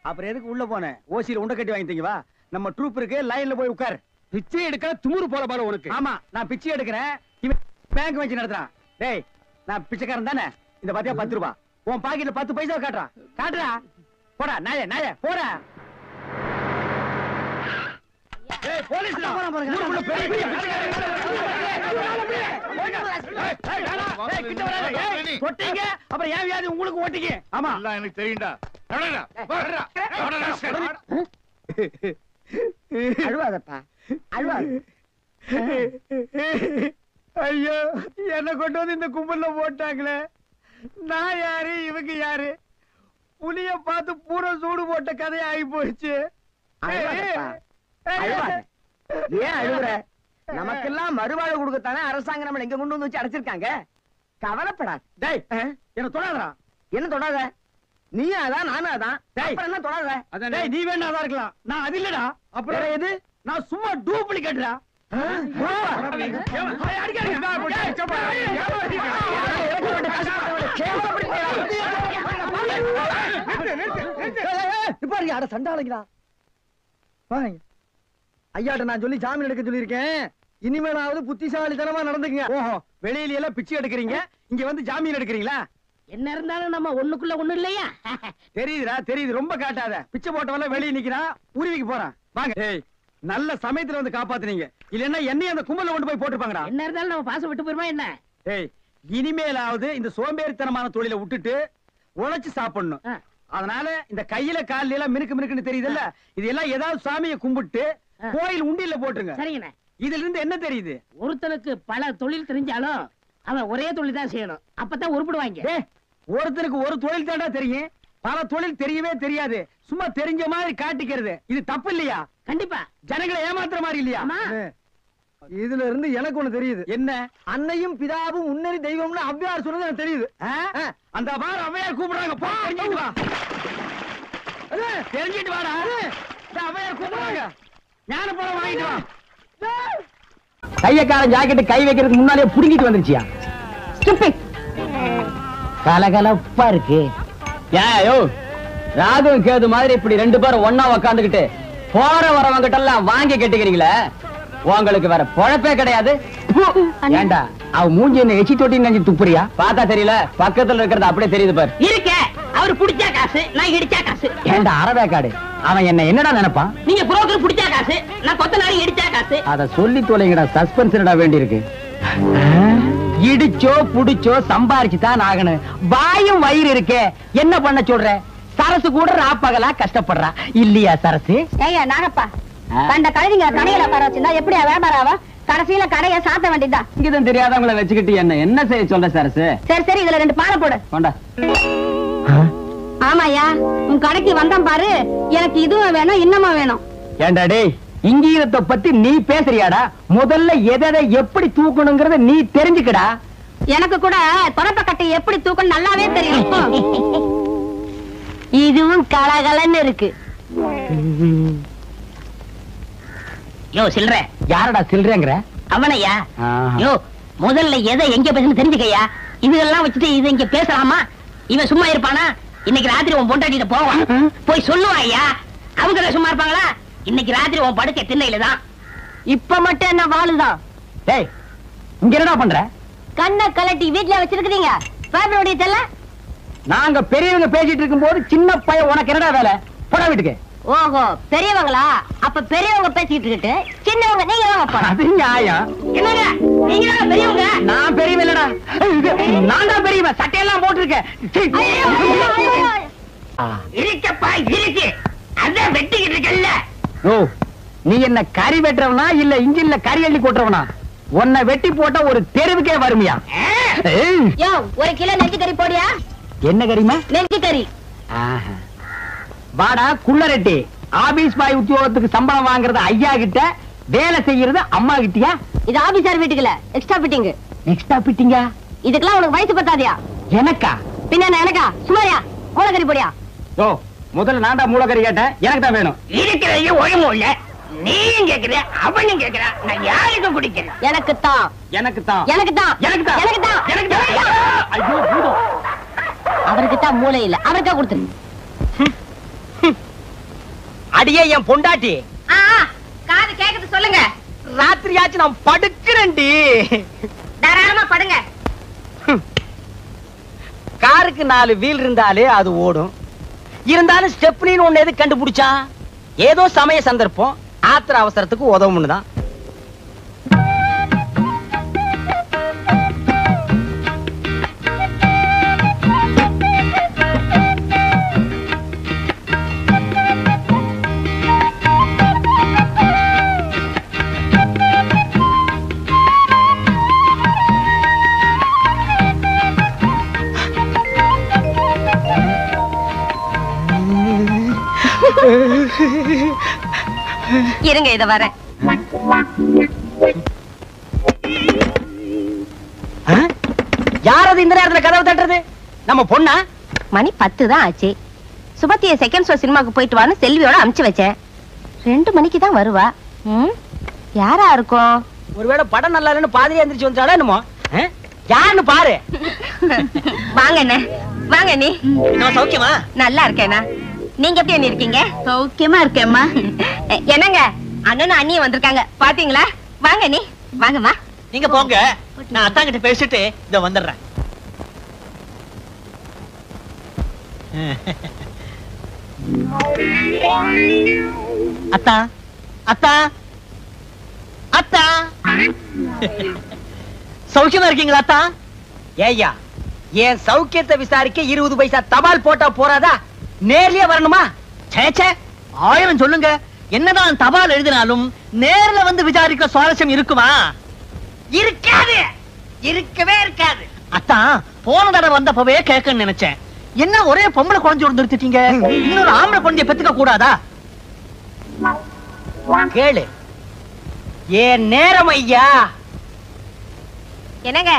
S1: அப்புறம் எதுக்கு உள்ள போனேன்? ஓசியில உண்டை கட்டி வாங்கிட்டீங்க. வா, நம்ம ட்ரூப் இருக்கு, லைன்ல போய் உட்கார்.
S7: பிச்சை எடுக்க துமுறு போல பாரு உனக்கு.
S1: ஆமா, நான் பிச்சை எடுக்கிறேன், இவன் பேங்க் வச்சு நடத்துறான். டேய், நான் பிச்சைக்காரன் தானே? இந்த பாத்தியா 10 ரூபாய் உன் பாக்கெட்ல 10 பைசா காட்டுறான். காட்டுறா. போடா நாயே நாயே, போடா. ஏய், போலீஸ்டா. ஊருக்குள்ள பெரிய பெரிய தொட்டீங்க, அப்புறம் ஏன் வியாதி உங்களுக்கு ஓட்டிங்க? ஆமா,
S7: எல்லாம் எனக்கு தெரியும்டா.
S6: அழுவாதப்பா, அழுவாத.
S1: ஐயோ, என்ன கொண்டு வந்து இந்த கும்பல்ல போட்டாங்களே. நான் யாரு, இவங்க யாரு? புலிய பார்த்து பூரா சூடு போட்ட கதையா ஆகி போயிடுச்சு.
S6: அழுவாதப்பா, அழுவாத. ஏன் அழுகுற? நமக்கெல்லாம் மறுவாழ்வு கொடுக்கத்தானே அரசாங்கம் நம்ம எங்க கொண்டு வந்து வச்சு அடைச்சிருக்காங்க. கவலைப்படாது.
S1: டேய், என்ன தொடாதடா.
S6: என்ன தொடாத? நீயும் அதான், நானும் அதான்.
S1: டேய்.
S6: அப்புறம் என்ன தொடாத?
S1: டேய், நீ வேணா அதான் இருக்கலாம், நான் அது இல்லடா.
S6: வேற எது?
S1: நான் சும்மா டூப்ளிகேட்டா.
S6: சண்டாளங்களா, ஐயாட்ட நான் சொல்லி ஜாமீன் எடுக்க சொல்லியிருக்கேன். இனிமேலாவது புத்திசாலித்தனமா நடந்துங்க.
S1: ஓஹோ, வெளியில எல்லாம் பிச்சை எடுக்கிறீங்க, இங்க வந்து ஜாமீன் எடுக்கிறீங்களா?
S4: என்ன இருந்தாலும் நம்ம ஒண்ணுக்குள்ள ஒண்ணு இல்லையா?
S1: தெரியுதுடா, தெரியுது. ரொம்ப காட்டாத. பிச்சை போட்டவன வெளியே நிக்கிறான், உருவிக்கு போறான். வாங்க. ஏய், நல்ல சமயத்துல வந்து காப்பாத்துனீங்க, இல்லன்னா என்னையும் அந்த கும்பல்ல கொண்டு போய் போட்டுருப்பாங்கடா.
S4: என்ன இருந்தாலும் நம்ம பாசம் விட்டு போயிருமா என்ன?
S1: ஏய், இனிமேலாவது இந்த சோம்பேறித்தனமான தொழிலை விட்டுட்டு உழைச்சு சாப்பிடணும். அதனால இந்த கையில கால்ல எல்லாம் மினுக்கு மினுக்குன்னு தெரியுதுல்ல, இது எல்லாம் ஏதாவது சாமியை கும்பிட்டு கோயில் உண்டியல்ல போட்டுருங்க.
S4: சரிங்கண்ணே.
S1: இதுல இருந்து என்ன தெரியுது?
S4: ஒருத்தனுக்கு பல தொழில் தெரிஞ்சாலும் அவன் ஒரே தொழில் தான் செய்யணும், அப்பதான் உருப்பிடுவாங்க.
S1: ஏய், ஒருத்தனுக்கு ஒரு தொழில் தாண்டா தெரியும், பல தொழில் தெரியவே தெரியாது. சும்மா தெரிஞ்ச மாதிரி காட்டிக்கிறது இது தப்பு இல்லையா?
S4: கண்டிப்பா.
S1: ஜனங்களை ஏமாத்துற மாதிரி இல்லையா?
S4: ஆமா.
S6: இதுல இருந்து எனக்கு ஒண்ணு தெரியுது.
S1: என்ன?
S6: அன்னையும் பிதாவும் முன்னறி தெய்வம்னு ஔவையார் சொன்னது எனக்கு தெரியுது.
S1: அந்த பார் அவையார் கூப்பிடுறாங்க, போ, தெரிஞ்சிட்டு வா. தெரிஞ்சிட்டு வாடா. இந்த அவையார் கூப்பிடுறாங்க, ஞான பழம் வாங்கிட்டு வா. கையக்காரன் ஜாக்கெட் கை வைக்கிறதுக்கு முன்னாலே புடுங்கிட்டு வந்துருச்சியா? கலகலப்பா இருக்கு. ஏயோ, ராகு கேது மாதிரி இப்படி 2 பேரும் ஒன்னா உக்காந்துக்கிட்டு போற வரவங்க கிட்ட எல்லாம் வாங்கி கட்டிக்கிறீங்களே, உங்களுக்கு வேற பொழப்பே கிடையாது. ஏண்டா, அவ மூஞ்சி என்ன எச்சி தொட்டி நினைச்சு துப்புறியா? பார்த்தா தெரியல, பக்கத்துல இருக்கிறது அப்படியே தெரியுது பாரு.
S4: இருக்க, அவரு புடிச்சா காசு, நான் இடிச்சா காசு.
S1: ஏண்டா அரவேக்காடு, அவன் என்ன என்னடா நினைப்பான்?
S4: நீங்க புரோக்கர் புடிச்சா காசு, நான் கொத்தனாரி இடிச்சா காசு.
S1: அத சொல்லி தொலைங்கடா, சஸ்பென்ஸ்டா வேண்டி இருக்கு. இடிச்சோ புடிச்சோ சம்பாரிச்சு தான் ஆகணும். வாயும் வயிறு இருக்கே, என்ன பண்ண சொல்ற? சரசு கூட ராப்பகலா கஷ்டப்படுறா இல்லையா சரசு?
S2: ஏய்யா நாகப்பா, கண்ட கழுதிங்க கடையில உட்கார வச்சிருந்தா எப்படியா வியாபாரம் ஆகும்? கடைசியில கடையை சாத்த வேண்டியதுதான்.
S1: இங்கதான் தெரியாதவங்களை வச்சுக்கிட்டு என்ன செய்ய சொல்ற சரசு?
S2: சரி சரி, இதுல 2 பாலை போடு.
S1: கொண்டா.
S2: ஆமாயா, உன் கடைக்கு வந்தான் பாரு, எனக்கு இதுவும் வேணும் இன்னமும் வேணும்.
S1: ஏண்டா டேய், இங்கீதத்தை பத்தி நீ பேசுறியாடா? முதல்ல எதை எப்படி தூக்கணுங்கிறத நீ தெரிஞ்சுக்கடா.
S2: எனக்கு கூட தொடப்பக்கட்டை எப்படி தூக்கணும் நல்லாவே தெரியும். இதுவும் கலகலன்னு இருக்கு.
S4: யோ சில்ற,
S1: யாரடா சில்றேங்கிற?
S4: அவனையா? யோ முதல்ல எதை எங்க பேசணும் தெரிஞ்சுக்கையா. இதெல்லாம் வச்சுட்டு இது இங்க பேசலாமா? இவன் சும்மா இருப்பானா? இன்னைக்கு ராத்திரி உன் பொண்டாட்டிட்ட போவான், போய் சொல்லுவான் ஐயா. அவங்க சும்மா இருப்பாங்களா? இன்னைக்கு ராத்திரி உன் படுக்க திண்ணையில தான்.
S2: இப்ப மட்டும் என்ன வாழுதான்?
S1: டேய், இங்க என்னடா பண்ற?
S2: கண்ணை கலட்டி வீட்டுல வச்சிருக்கீங்க. பேப்பருடைய தெல்ல.
S1: நாங்க பெரியவங்க பேசிட்டு இருக்கும் போது சின்ன பையன் உனக்கு என்னடா வேலை? போடா வீட்டுக்கு.
S2: ஓஹோ, பெரியவங்களா? அப்ப பெரியவங்க பேசிக்கிட்டு இருக்கு, சின்னவங்க நீங்க வாங்க போறோம்.
S1: அது நியாயம்.
S4: என்னங்க நீங்க தான் பெரியவங்க?
S1: நான் பெரியவன் இல்லடா, நான் தான் பெரியவன். சட்டையெல்லாம் போட்டிருக்கேன்.
S4: இருக்கப்பா இருக்கு, அதான் வெட்டிக்கிட்டு இருக்கல்ல.
S1: ஓ, நீ என்ன கறி வெட்டுறவனா இல்ல இன்ஜின்ல கறி அள்ளி கொட்டுறவனா? உன்னை வெட்டி போட்டா ஒரு தெருவுக்கே வருமியா?
S2: யோ, 1 கிலோ நெஞ்சு கறி போடியா?
S1: என்ன கறிமா?
S2: நெஞ்சு கறி.
S1: வாடா குள்ளரெட்டி. ஆபீஸ் பாய் உத்தியோகத்துக்கு சம்பளம் வாங்குறது ஐயா கிட்ட, வேலை செய்யறது அம்மா கிட்டியா?
S2: இது ஆபீசர் வீட்டுக்குல எக்ஸ்ட்ரா ஃபிட்டிங்.
S1: எக்ஸ்ட்ரா ஃபிட்டிங்கா?
S2: இதுக்கெல்லாம் உனக்கு வயசு பத்தாதியா?
S1: எனக்கா?
S2: பின்ன எனக்கா? சுமாரியா மூலக்கறி போடியா?
S1: ஓ, முதல்ல நான்டா மூலக்கறி கேட்டேன், எனக்கு தான் வேணும்.
S4: இருக்கிறதையும் ஒழுங்கும் இல்ல. நீயும் கேக்குற அவனும் கேக்குறா, நான் யாருக்கும் குடிக்கிறேன்.
S2: எனக்கு தான்.
S1: எனக்கு தான்.
S2: எனக்கு தான்.
S1: எனக்கு தான்.
S2: எனக்கு தான்.
S1: எனக்கு தான். ஐயோ பூதம்.
S2: அவருக்கு தான் மூளை இல்ல, அவருக்கா கொடுத்துரு.
S1: அடியே என் பொண்டாட்டி,
S2: காது கேக்குது சொல்லுங்க.
S1: ராத்திரியாச்சு நான் படுக்கிறேன்டி.
S2: தாராளமா படுங்க.
S1: காருக்கு 4 வீல் இருந்தாலே அது ஓடும். இருந்தாலும் ஸ்டெப்னின்னு ஒண்ணு எது கண்டுபிடிச்சான்? ஏதோ சமய சந்தர்ப்பம், ஆத்திர அவசரத்துக்கு உதவும்னு தான்.
S2: இருங்க, இத வரேன்.
S1: யாரது இந்த நேரத்துல கதவு தட்டுறது? நம்ம பொண்ணா?
S2: மணி 10 தான் ஆச்சு. சுபத்திய செகண்ட் ஷோ சினிமாக்கு போயிட்டு வான்னு செல்வியோட அனுப்பிச்சு வச்சேன். 2 மணிக்கு தான் வருவா. யாரா இருக்கும்?
S1: ஒருவேளை படம் நல்லா இல்லைன்னு பாதிரியா எந்திரிச்சு வந்துட்டாளா என்னமோ? யாருன்னு பாரு.
S2: வாங்க அண்ணே, வாங்க நீ.
S1: நான் சௌக்கியமா?
S2: நல்லா இருக்கேனா? நீங்க எப்படி அண்ணி இருக்கீங்க? சௌக்கியமா இருக்கேம்மா. என்னங்க, அண்ணனும் அண்ணியும் வந்திருக்காங்க பாத்தீங்களா? வாங்க நீ, வாங்கம்மா.
S8: நீங்க போங்க, நான் அத்தா கிட்ட பேசிட்டு இத வந்துடுறேன். அத்தா அத்தா அத்தா, சௌக்கியமா இருக்கீங்களா அத்தா?
S1: ஏய்யா, என் சௌக்கியத்தை விசாரிக்க 20 பைசா தபால் போட்டா போறாதா? நேர்லயே வரணுமா?
S8: சேச்சே, 1000 சொல்லுங்க. என்னதான் தபால் எழுதினாலும் நேர்ல வந்து விசாரிக்க சுவாரஸ்யம் இருக்குமா?
S4: இருக்காது, இருக்கவே இருக்காது.
S8: அத்தா, போன தடவை வந்தப்பவே கேட்கன்னு நினைச்சேன். என்ன ஒரே பொம்பளை குழந்தையோட நிறுத்திட்டீங்க? இன்னொரு ஆம்பளை குழந்தைய பெத்துக்க கூடாதா?
S1: கேளு, ஏன் நேரம் ஐயா.
S2: என்னங்க,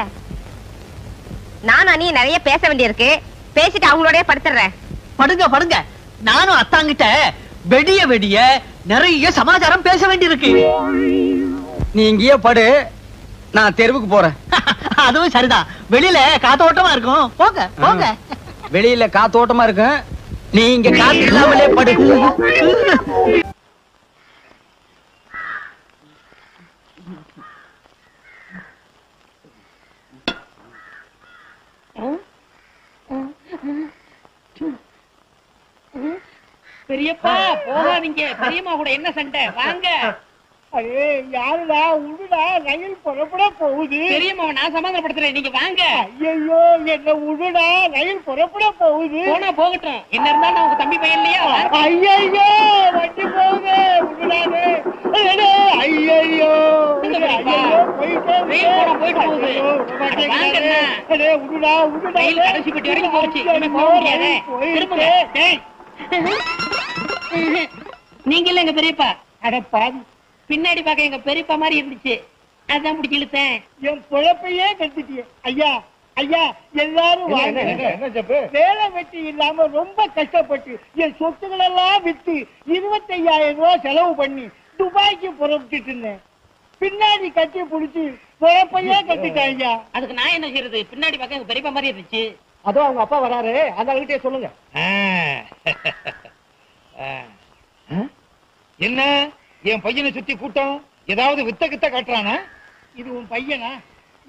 S2: நானும் அண்ணி நிறைய பேச வேண்டியிருக்கு. பேசிட்டு அவங்களோடய படுத்துறேன்.
S8: படுங்க படுங்க, நானும் அத்தாங்கிட்ட வெடிய வெடிய நிறைய சமாச்சாரம் பேச வேண்டியிருக்கு.
S1: நீ இங்கேயே படு, நான் தெருவுக்கு போறேன்.
S8: அதுவும் சரிதான், வெளியில காத்தோட்டமா இருக்கும். போங்க போங்க.
S1: வெளியில காத்தோட்டமா இருக்கும், நீ இங்க காத்து இல்லாமலே படு.
S4: பெரியப்பா போகாதீங்க, பெரியம்மா கூட என்ன சண்டை? வாங்க
S8: அடே யாருடா உடுடா ரயில் புறப்பட போகுது.
S4: பெரியம்மா நான் சமாதானப்படுத்துறேன், நீங்க வாங்க.
S8: ஐயோ என்ன உடுடா ரயில் புறப்பட போகுது.
S4: போனா போகட்டும், என்ன இருந்தாலும் நான் உங்க தம்பி பையன் இல்லையா?
S8: ஐயோ வண்டி போகுது உடுடாதே. ஐயோ
S4: கடைசி பெட்டி வரைக்கும் போச்சு, போக முடியாது. திரும்புங்க. நீங்க இல்ல எங்க பெரியப்பா.
S8: அட பாவி,
S4: பின்னாடி பார்க்க எங்க பெரியப்பா மாதிரி இருந்துச்சு, அதான் பிடிச்சி இழுத்தேன்.
S8: என் பொழப்பையே கெடுத்துட்டியே. ஐயா ஐயா எல்லாரும் வாங்க. வேலை வெட்டி இல்லாம ரொம்ப கஷ்டப்பட்டு என் சொத்துக்கள் எல்லாம் வித்து 25,000 ரூபாய் செலவு பண்ணி துபாய்க்கு புறப்பட்டு இருந்தேன். பின்னாடி கட்டி புடிச்சு பொழப்பையே கட்டிட்டாங்க.
S4: அதுக்கு நான் என்ன செய்யறது? பின்னாடி பார்க்க எங்க பெரியப்பா மாதிரி இருந்துச்சு.
S8: அதோ அவங்க அப்பா வராரு, அந்த கிட்டே சொல்லுங்க.
S9: என்ன என் பையனை சுத்தி கூட்டம் ஏதாவது வித்த கித்த காட்டுறானா?
S8: இது உன் பையனா?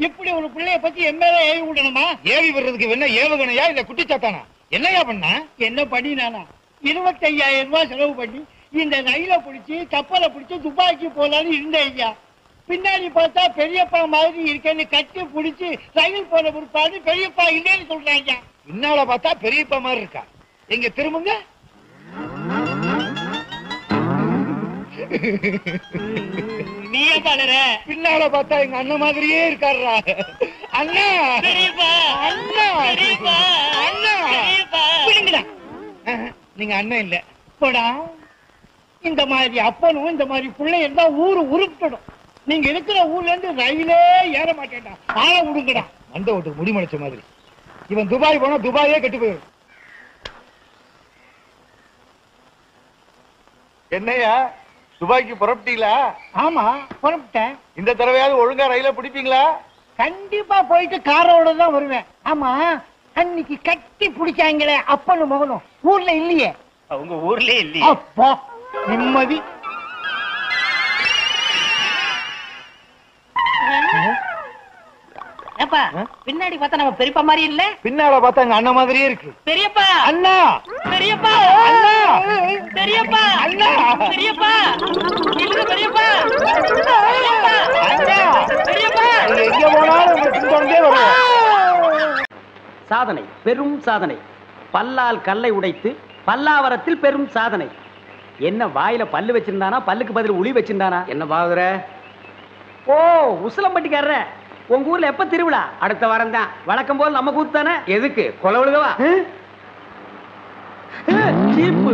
S8: இப்படி ஒரு பிள்ளைய பத்தி எம்எல்ஏ ஏவி விடணுமா?
S9: ஏவி விடுறதுக்கு என்ன ஏவுகணையா இல்ல குட்டிச்சாத்தானா? என்னையா பண்ணா?
S8: என்ன பண்ணினானா? 25,000 ரூபாய் செலவு பண்ணி இந்த ரயில பிடிச்சி கப்பலை பிடிச்சி துபாய்க்கு போலான்னு இருந்தேன் ஐயா. பின்னாடி பார்த்தா பெரியப்பா மாதிரி இருக்கேன்னு கட்டி பிடிச்சி ரயில் போன பிற்பாடு பெரியப்பா இல்லைன்னு சொல்றாங்க.
S9: பின்னால பார்த்தா பெரியப்பா மாதிரி இருக்கா. எங்க திரும்புங்க.
S8: நீயே பாடுற.
S9: பின்னால பார்த்தா எங்க அண்ணன் மாதிரியே இருக்காருடா. அண்ணா
S8: பெரியப்பா
S9: அண்ணா
S8: பெரியப்பா
S9: அண்ணா
S8: பிடிங்கடா.
S9: நீங்க அண்ணன் இல்ல
S8: போடா. இந்த மாதிரி அப்பனும் இந்த மாதிரி பிள்ளை இருந்தா ஊரு உருப்பிடும். நீங்க இருக்கிற ஊர்ல இருந்து ரயிலே ஏற மாட்டேன்டா. ஆள விடுங்கடா.
S9: மண்ட ஓட்டுக்கு முடிமலைச்ச மாதிரி. இவன் துபாய் போனா துபாயே கெட்டு போயிடும். என்னையா துபாய்க்கு புறப்பட்டீங்களா?
S8: ஆமா புறப்பட்டேன்.
S9: இந்த தடவையாவது ஒழுங்கா ரயில பிடிப்பீங்களா?
S8: கண்டிப்பா போயிட்டு காரோட தான் வருவேன். ஆமா அன்னைக்கு கட்டி பிடிச்சாங்களே அப்பனும் மகனும் ஊர்ல இல்லையே.
S1: அவங்க ஊர்லயே இல்லையே.
S8: அப்பா நிம்மதி.
S4: ஏப்பா பின்னாடி பார்த்தா நம்ம பெரியப்பா மாதிரி இல்ல?
S9: பின்னால பார்த்தா எங்க அண்ணன் மாதிரியே இருக்கு.
S4: பெரியப்பா
S9: அண்ணா
S4: பெரியப்பா
S9: அண்ணா
S4: பெரியப்பா
S9: அண்ணா
S4: பெரியப்பா இல்ல பெரியப்பா பெரியப்பா
S9: அண்ணா
S4: பெரியப்பா
S9: நீங்க எங்க போனாலும் உங்க பின்தொடர்ந்தே வருவோம்.
S1: சாதனை, பெரும் சாதனை. பல்லால் கல்லை உடைத்து பல்லாவரத்தில் பெரும் சாதனை. என்ன வாயில பல்லு வச்சிருந்தானா, பல்லுக்கு பதில் உளி வச்சிருந்தானா? என்ன பாக்குற? ஓ உசிலம்பட்டிக்காரர, உங்க ஊர்ல எப்ப திருவிழா? அடுத்த வாரம் தான். வழக்கம் போல் நம்ம கூத்து தானே. எதுக்கு? கொலை விழுகவா? சீப்பு.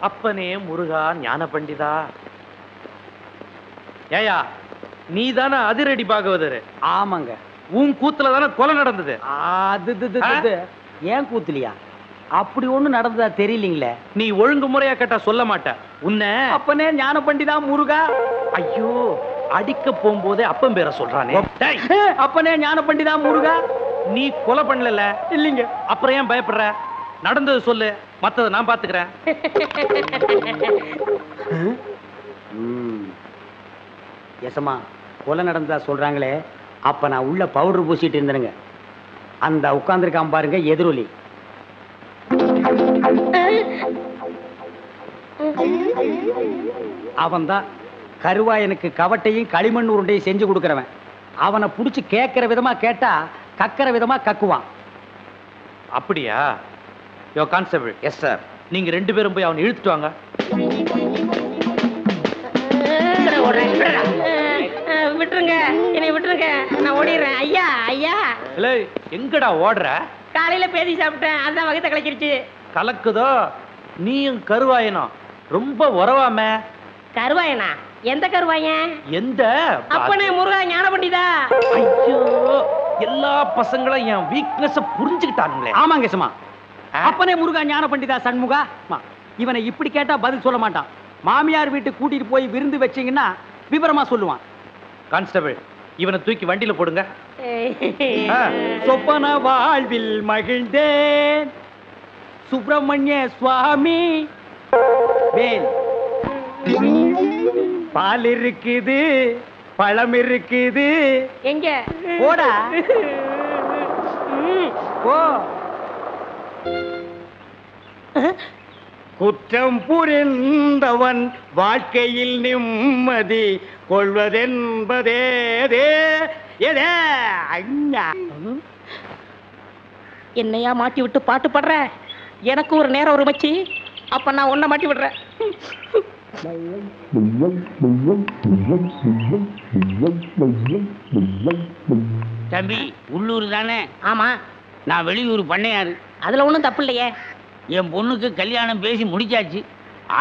S3: அப்பனே முருகா ஞான பண்டிதா. ஏயா நீ தானே அதிரடி பாகவதர்?
S1: ஆமாங்க.
S3: உன் கூத்துல தானே கொலை நடந்தது.
S1: அது ஏன் கூத்துலியா? அப்படி ஒண்ணு நடந்ததா தெரியலீங்களே.
S3: நீ ஒழுங்கு முறையா கேட்டா சொல்ல மாட்ட. உன்னை
S1: அப்பனே ஞான பண்டிதா முருகா.
S3: ஐயோ அடிக்க போகும்போதே அப்பன் பேரை சொல்றானே.
S1: அப்பனே ஞான பண்டிதா முருகா.
S3: நீ கொலை பண்ணல
S1: இல்லீங்க.
S3: அப்புறம் ஏன் பயப்படுற? நடந்தது சொல்லு, மத்தத நான் பாத்துக்கிறேன்.
S1: எசமா கொலை நடந்ததா சொல்றாங்களே, அப்ப நான் உள்ள பவுடர் பூசிட்டு இருந்தேனுங்க. அந்த உட்கார்ந்துருக்கான் பாருங்க எதிரொலி. அவன்தான் கருவாயனுக்கு கவட்டையும் களிமண் உருண்டையும் செஞ்சு கொடுக்கறவன். அவனை புடிச்சு கேட்கிற விதமா கேட்டா கக்கிற விதமா கக்குவான்.
S3: அப்படியா? யோ கான்ஸ்டபிள்.
S1: Yes sir.
S3: நீங்க ரெண்டு பேரும் போய் அவனை இழுத்துட்டு வாங்க.
S4: விட்டுருங்க, என்னை விட்டுருங்க, நான் ஓடிடுறேன். ஐயா ஐயா.
S3: இல்ல எங்கடா ஓடுற?
S4: காலையில பேதி சாப்பிட்டேன், அதான் வகத்தை கலக்கிருச்சு.
S3: கலக்குதோ? நீயும் கருவாயனும் ரொம்ப உறவாம.
S4: கருவாயனா? எந்த கருவாயன்?
S3: எந்த
S4: அப்பனே முருகா ஞான பண்டிதா.
S3: ஐயோ எல்லா பசங்களும் என் வீக்னஸ் புரிஞ்சுக்கிட்டானுங்களே.
S1: ஆமாங்க சும்மா. அப்பனே முருகா ஞான பண்டிதா சண்முகா. இவனை இப்படி கேட்டா பதில் சொல்ல மாட்டான். மாமியார் வீட்டுக்கு கூட்டிட்டு போய் விருந்து வச்சீங்கன்னா விவரமா சொல்லுவான்.
S3: கான்ஸ்டபிள் இவனை தூக்கி வண்டியில போடுங்க.
S1: சொப்பன வாழ்வில் மகிழ்ந்தேன் சுப்பிரமணிய சுவாமி. வேல் பால் இருக்குது, பழம் இருக்குது.
S4: எங்க?
S1: போடா போ. குற்றம் புரிந்தவன் வாழ்க்கையில் நிம்மதி கொள்வதென்பதே
S4: என்னையா மாட்டி விட்டு பாட்டு பாடுற? எனக்கு ஒரு நேரம் ஒரு மச்சி, அப்ப நான் உன்னை மாட்டி விடுறேன்.
S10: தம்பி உள்ளூர் தானே?
S4: ஆமா.
S10: நான் வெளியூர் பண்ணையாரு.
S4: அதுல ஒண்ணும் தப்பு இல்லையே.
S10: என் பொண்ணுக்கு கல்யாணம் பேசி முடிச்சாச்சு.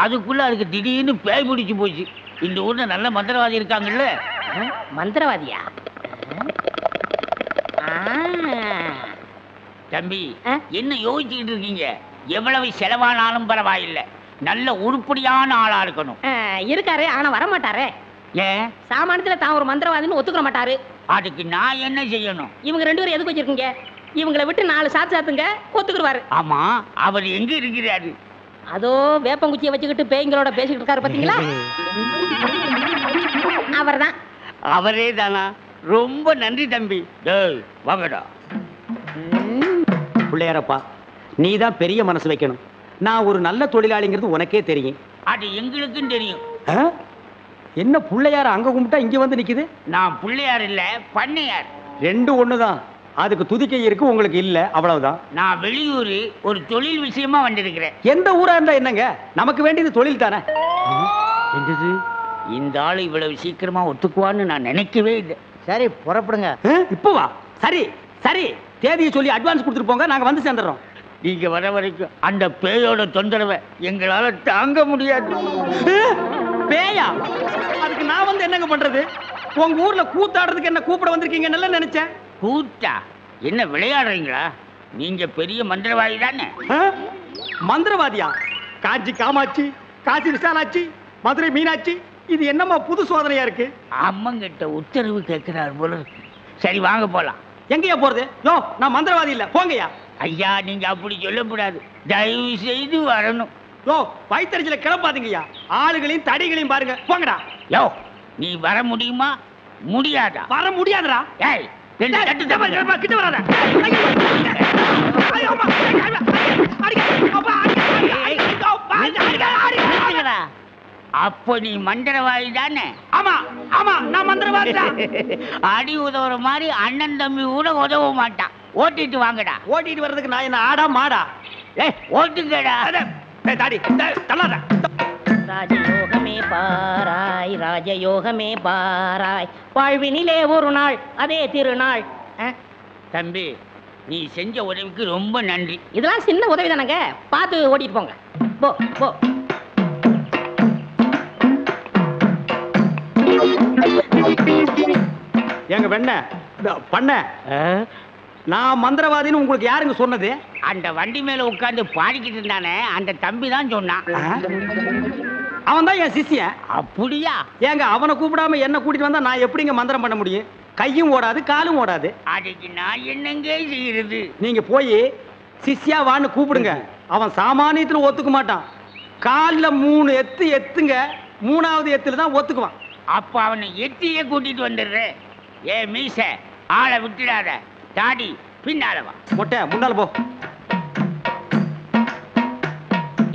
S10: அதுக்குள்ள அதுக்கு திடீர்னு பேய் பிடிச்சு போச்சு. இந்த ஊர்ல நல்ல மந்திரவாதி இருக்காங்கல்ல.
S4: மந்திரவாதியா?
S10: தம்பி என்ன யோசிச்சுக்கிட்டு இருக்கீங்க? எவ்வளவு செலவானாலும் பரவாயில்லை, நல்ல உருப்படியான ஆளா இருக்கணும்.
S4: இருக்காரு, ஆனா வர மாட்டாரே.
S10: ஏன்?
S4: சாமானியத்துல தான் ஒரு மந்திரவாதின்னு ஒத்துக்க மாட்டாரு.
S10: அதுக்கு நான் என்ன செய்யணும்?
S4: இவங்க 2 பேரும் எதுக்கு வச்சிருக்கீங்க? இவங்களை விட்டு 4 சாத்துங்க, ஒத்துக்குருவாரு.
S10: ஆமா, அவர் எங்க இருக்கிறாரு?
S4: அதோ வேப்பங்குச்சியை வச்சுக்கிட்டு பேய்களோட பேசிக்கிட்டு இருக்காரு, பாத்தீங்களா? அவர்தான்.
S10: அவரே தானா? ரொம்ப நன்றி தம்பி. வாங்கடா.
S1: பிள்ளையாரப்பா, நீ தான் பெரிய மனசு வைக்கணும். நான் ஒரு நல்ல தொழிலாளிங்கிறது உனக்கே தெரியும்.
S10: அது எங்களுக்கும் தெரியும்.
S1: என்ன பிள்ளையார அங்க கும்பிட்டா இங்க வந்து நிக்குது?
S10: நான் பிள்ளையார் இல்ல, பண்ணையார்.
S1: 2 ஒண்ணுதான். அதுக்கு துதிக்கை இருக்கு, உங்களுக்கு இல்ல, அவ்வளவுதான்.
S10: நான் வெளியூர் ஒரு தொழில் விஷயமா வந்திருக்கிறேன்.
S1: எந்த ஊரா இருந்தா என்னங்க, நமக்கு வேண்டியது தொழில் தானே.
S10: என்னது, இந்த ஆளு இவ்வளவு சீக்கிரமா ஒத்துக்குவான்னு நான் நினைக்கவே இல்லை.
S6: சரி, புறப்படுங்க.
S1: இப்போ வா. சரி சரி, தேதியை சொல்லி அட்வான்ஸ் கொடுத்துட்டு போங்க, நாங்க வந்து சேர்ந்துடுறோம்.
S10: நீங்க வர வரைக்கும் அந்த பேயோட தொந்தரவை எங்களால தாங்க முடியாது.
S1: பேயா? அதுக்கு நான் வந்து என்னங்க பண்றது? உங்க ஊர்ல கூத்தாடுறதுக்கு என்ன கூப்பிட வந்திருக்கீங்க நல்லா நினைச்சேன்.
S10: கூத்தா? என்ன விளையாடுறீங்களா? நீங்க பெரிய மந்திரவாதி தானே?
S1: மந்திரவாதியா? காஞ்சி காமாட்சி, காசி விசாலாட்சி, மதுரை மீனாட்சி, இது என்னமா புது சோதனையா இருக்கு?
S10: அம்மங்கிட்ட உத்தரவு கேட்கிறார் போல. சரி வாங்க போலாம்.
S1: எங்கயா போறது? யோ, நான் மந்திரவாதி இல்ல, போங்கயா.
S10: ஐயா, நீங்க அப்படி சொல்லக்கூடாது, தயவு செய்து வரணும்.
S1: யோ, வயித்தறிச்சல கிளப்பாதீங்கய்யா. ஆளுகளையும் தடிகளையும் பாருங்க, போங்கடா.
S10: யோ, நீ வர முடியுமா முடியாதா?
S1: வர முடியாதுடா.
S10: ஏய், 2 தட்டு
S1: கிட்ட வராத.
S10: அப்போ நீ மந்திரவாதி தானே?
S1: ஆமா ஆமா, நான் மந்திரவாதி தான்.
S10: அடி உதவுற மாதிரி அண்ணன் தம்பி கூட உதவ மாட்டான். ஓட்டிட்டு வாங்கடா.
S1: ஓட்டிட்டு வர்றதுக்கு நான் என்ன ஆடா மாடா?
S10: ஏய், ஓட்டுங்கடா.
S1: தாடி தள்ளாத.
S4: ராஜயோகமே பாராய், ராஜயோகமே பாராய், வாழ்வினிலே ஒரு நாள் அதே திருநாள்.
S10: தம்பி, நீ செஞ்ச உதவிக்கு ரொம்ப நன்றி.
S4: இதெல்லாம் சின்ன உதவி தானங்க, பார்த்து ஓட்டிட்டு போங்க. போ போ.
S1: எங்க வெண்ண பண்ண, நான் மந்திரவாதின்னு உங்களுக்கு யாருங்க சொன்னது?
S10: அந்த வண்டி மேல உட்கார்ந்து பாடிக்கிட்டு இருந்தானே, அந்த தம்பி தான் சொன்னான்.
S1: அவன் தான் என் சிஷ்யன்.
S10: அப்படியா?
S1: ஏங்க, அவனை கூப்பிடாம என்ன கூட்டிட்டு வந்தா நான் எப்படிங்க மந்திரம் பண்ண முடியும்? கையும் ஓடாது, காலும் ஓடாது.
S10: அதுக்கு நான் என்னங்க செய்யறது?
S1: நீங்க போய் சிஷ்யா வான்னு கூப்பிடுங்க. அவன் சாமானியத்துல ஒத்துக்க மாட்டான். காலில் 3 எத்து எத்துங்க, 3வது எத்துல தான் ஒத்துக்குவான்.
S10: அப்ப அவனை எத்தியே கூட்டிட்டு வந்துடுறேன். ஏ மீச, ஆளை விட்டுடாத. தாடி பின்னால வா.
S1: மொட்டை முன்னால போ.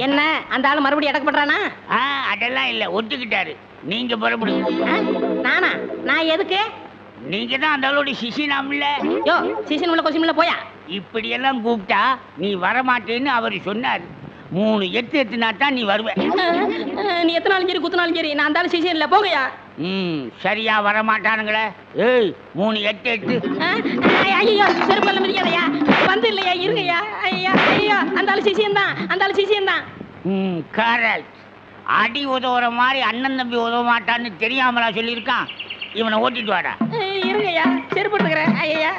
S4: என்ன, அந்த ஆளு மறுபடியும் அடக்க பண்றானா?
S10: அதெல்லாம் இல்ல, ஒத்துக்கிட்டாரு. நீங்க புறப்படுங்க.
S4: நானா? நான் எதுக்கு?
S10: நீங்க தான் அந்த ஆளோட சிசினாம்ல.
S4: யோ, சிசின் உள்ள கொசின்ல போயா.
S10: இப்படி எல்லாம் கூப்பிட்டா நீ வரமாட்டேன்னு அவர் சொன்னாரு. 3 எத்து எத்துனா தான் நீ வருவ.
S4: நீ எத்தனாலும் சரி குத்துனாலும் சரி, நான் அந்த ஆளு சிசின் இல்ல, போங்கயா.
S10: சரியா வரமாட்டானுங்களே. ஏய், 3 எட்டு எட்டு.
S4: ஐயோ, செருப்பல்ல மிதிக்காதயா. வந்து இல்லையா, இருங்கய்யா. ஐயா ஐயா, அந்த ஆளு சிசியன் தான், அந்த ஆளு சிசியன் தான்.
S10: கரெக்ட். அடி உதவுற மாதிரி அண்ணன் தம்பி உதவ மாட்டான்னு தெரியாமலா சொல்லியிருக்கான்? இவனை ஓட்டிட்டு வாடா.
S4: இருங்கய்யா, செருப்பு எடுத்துக்கிறேன். ஐயா,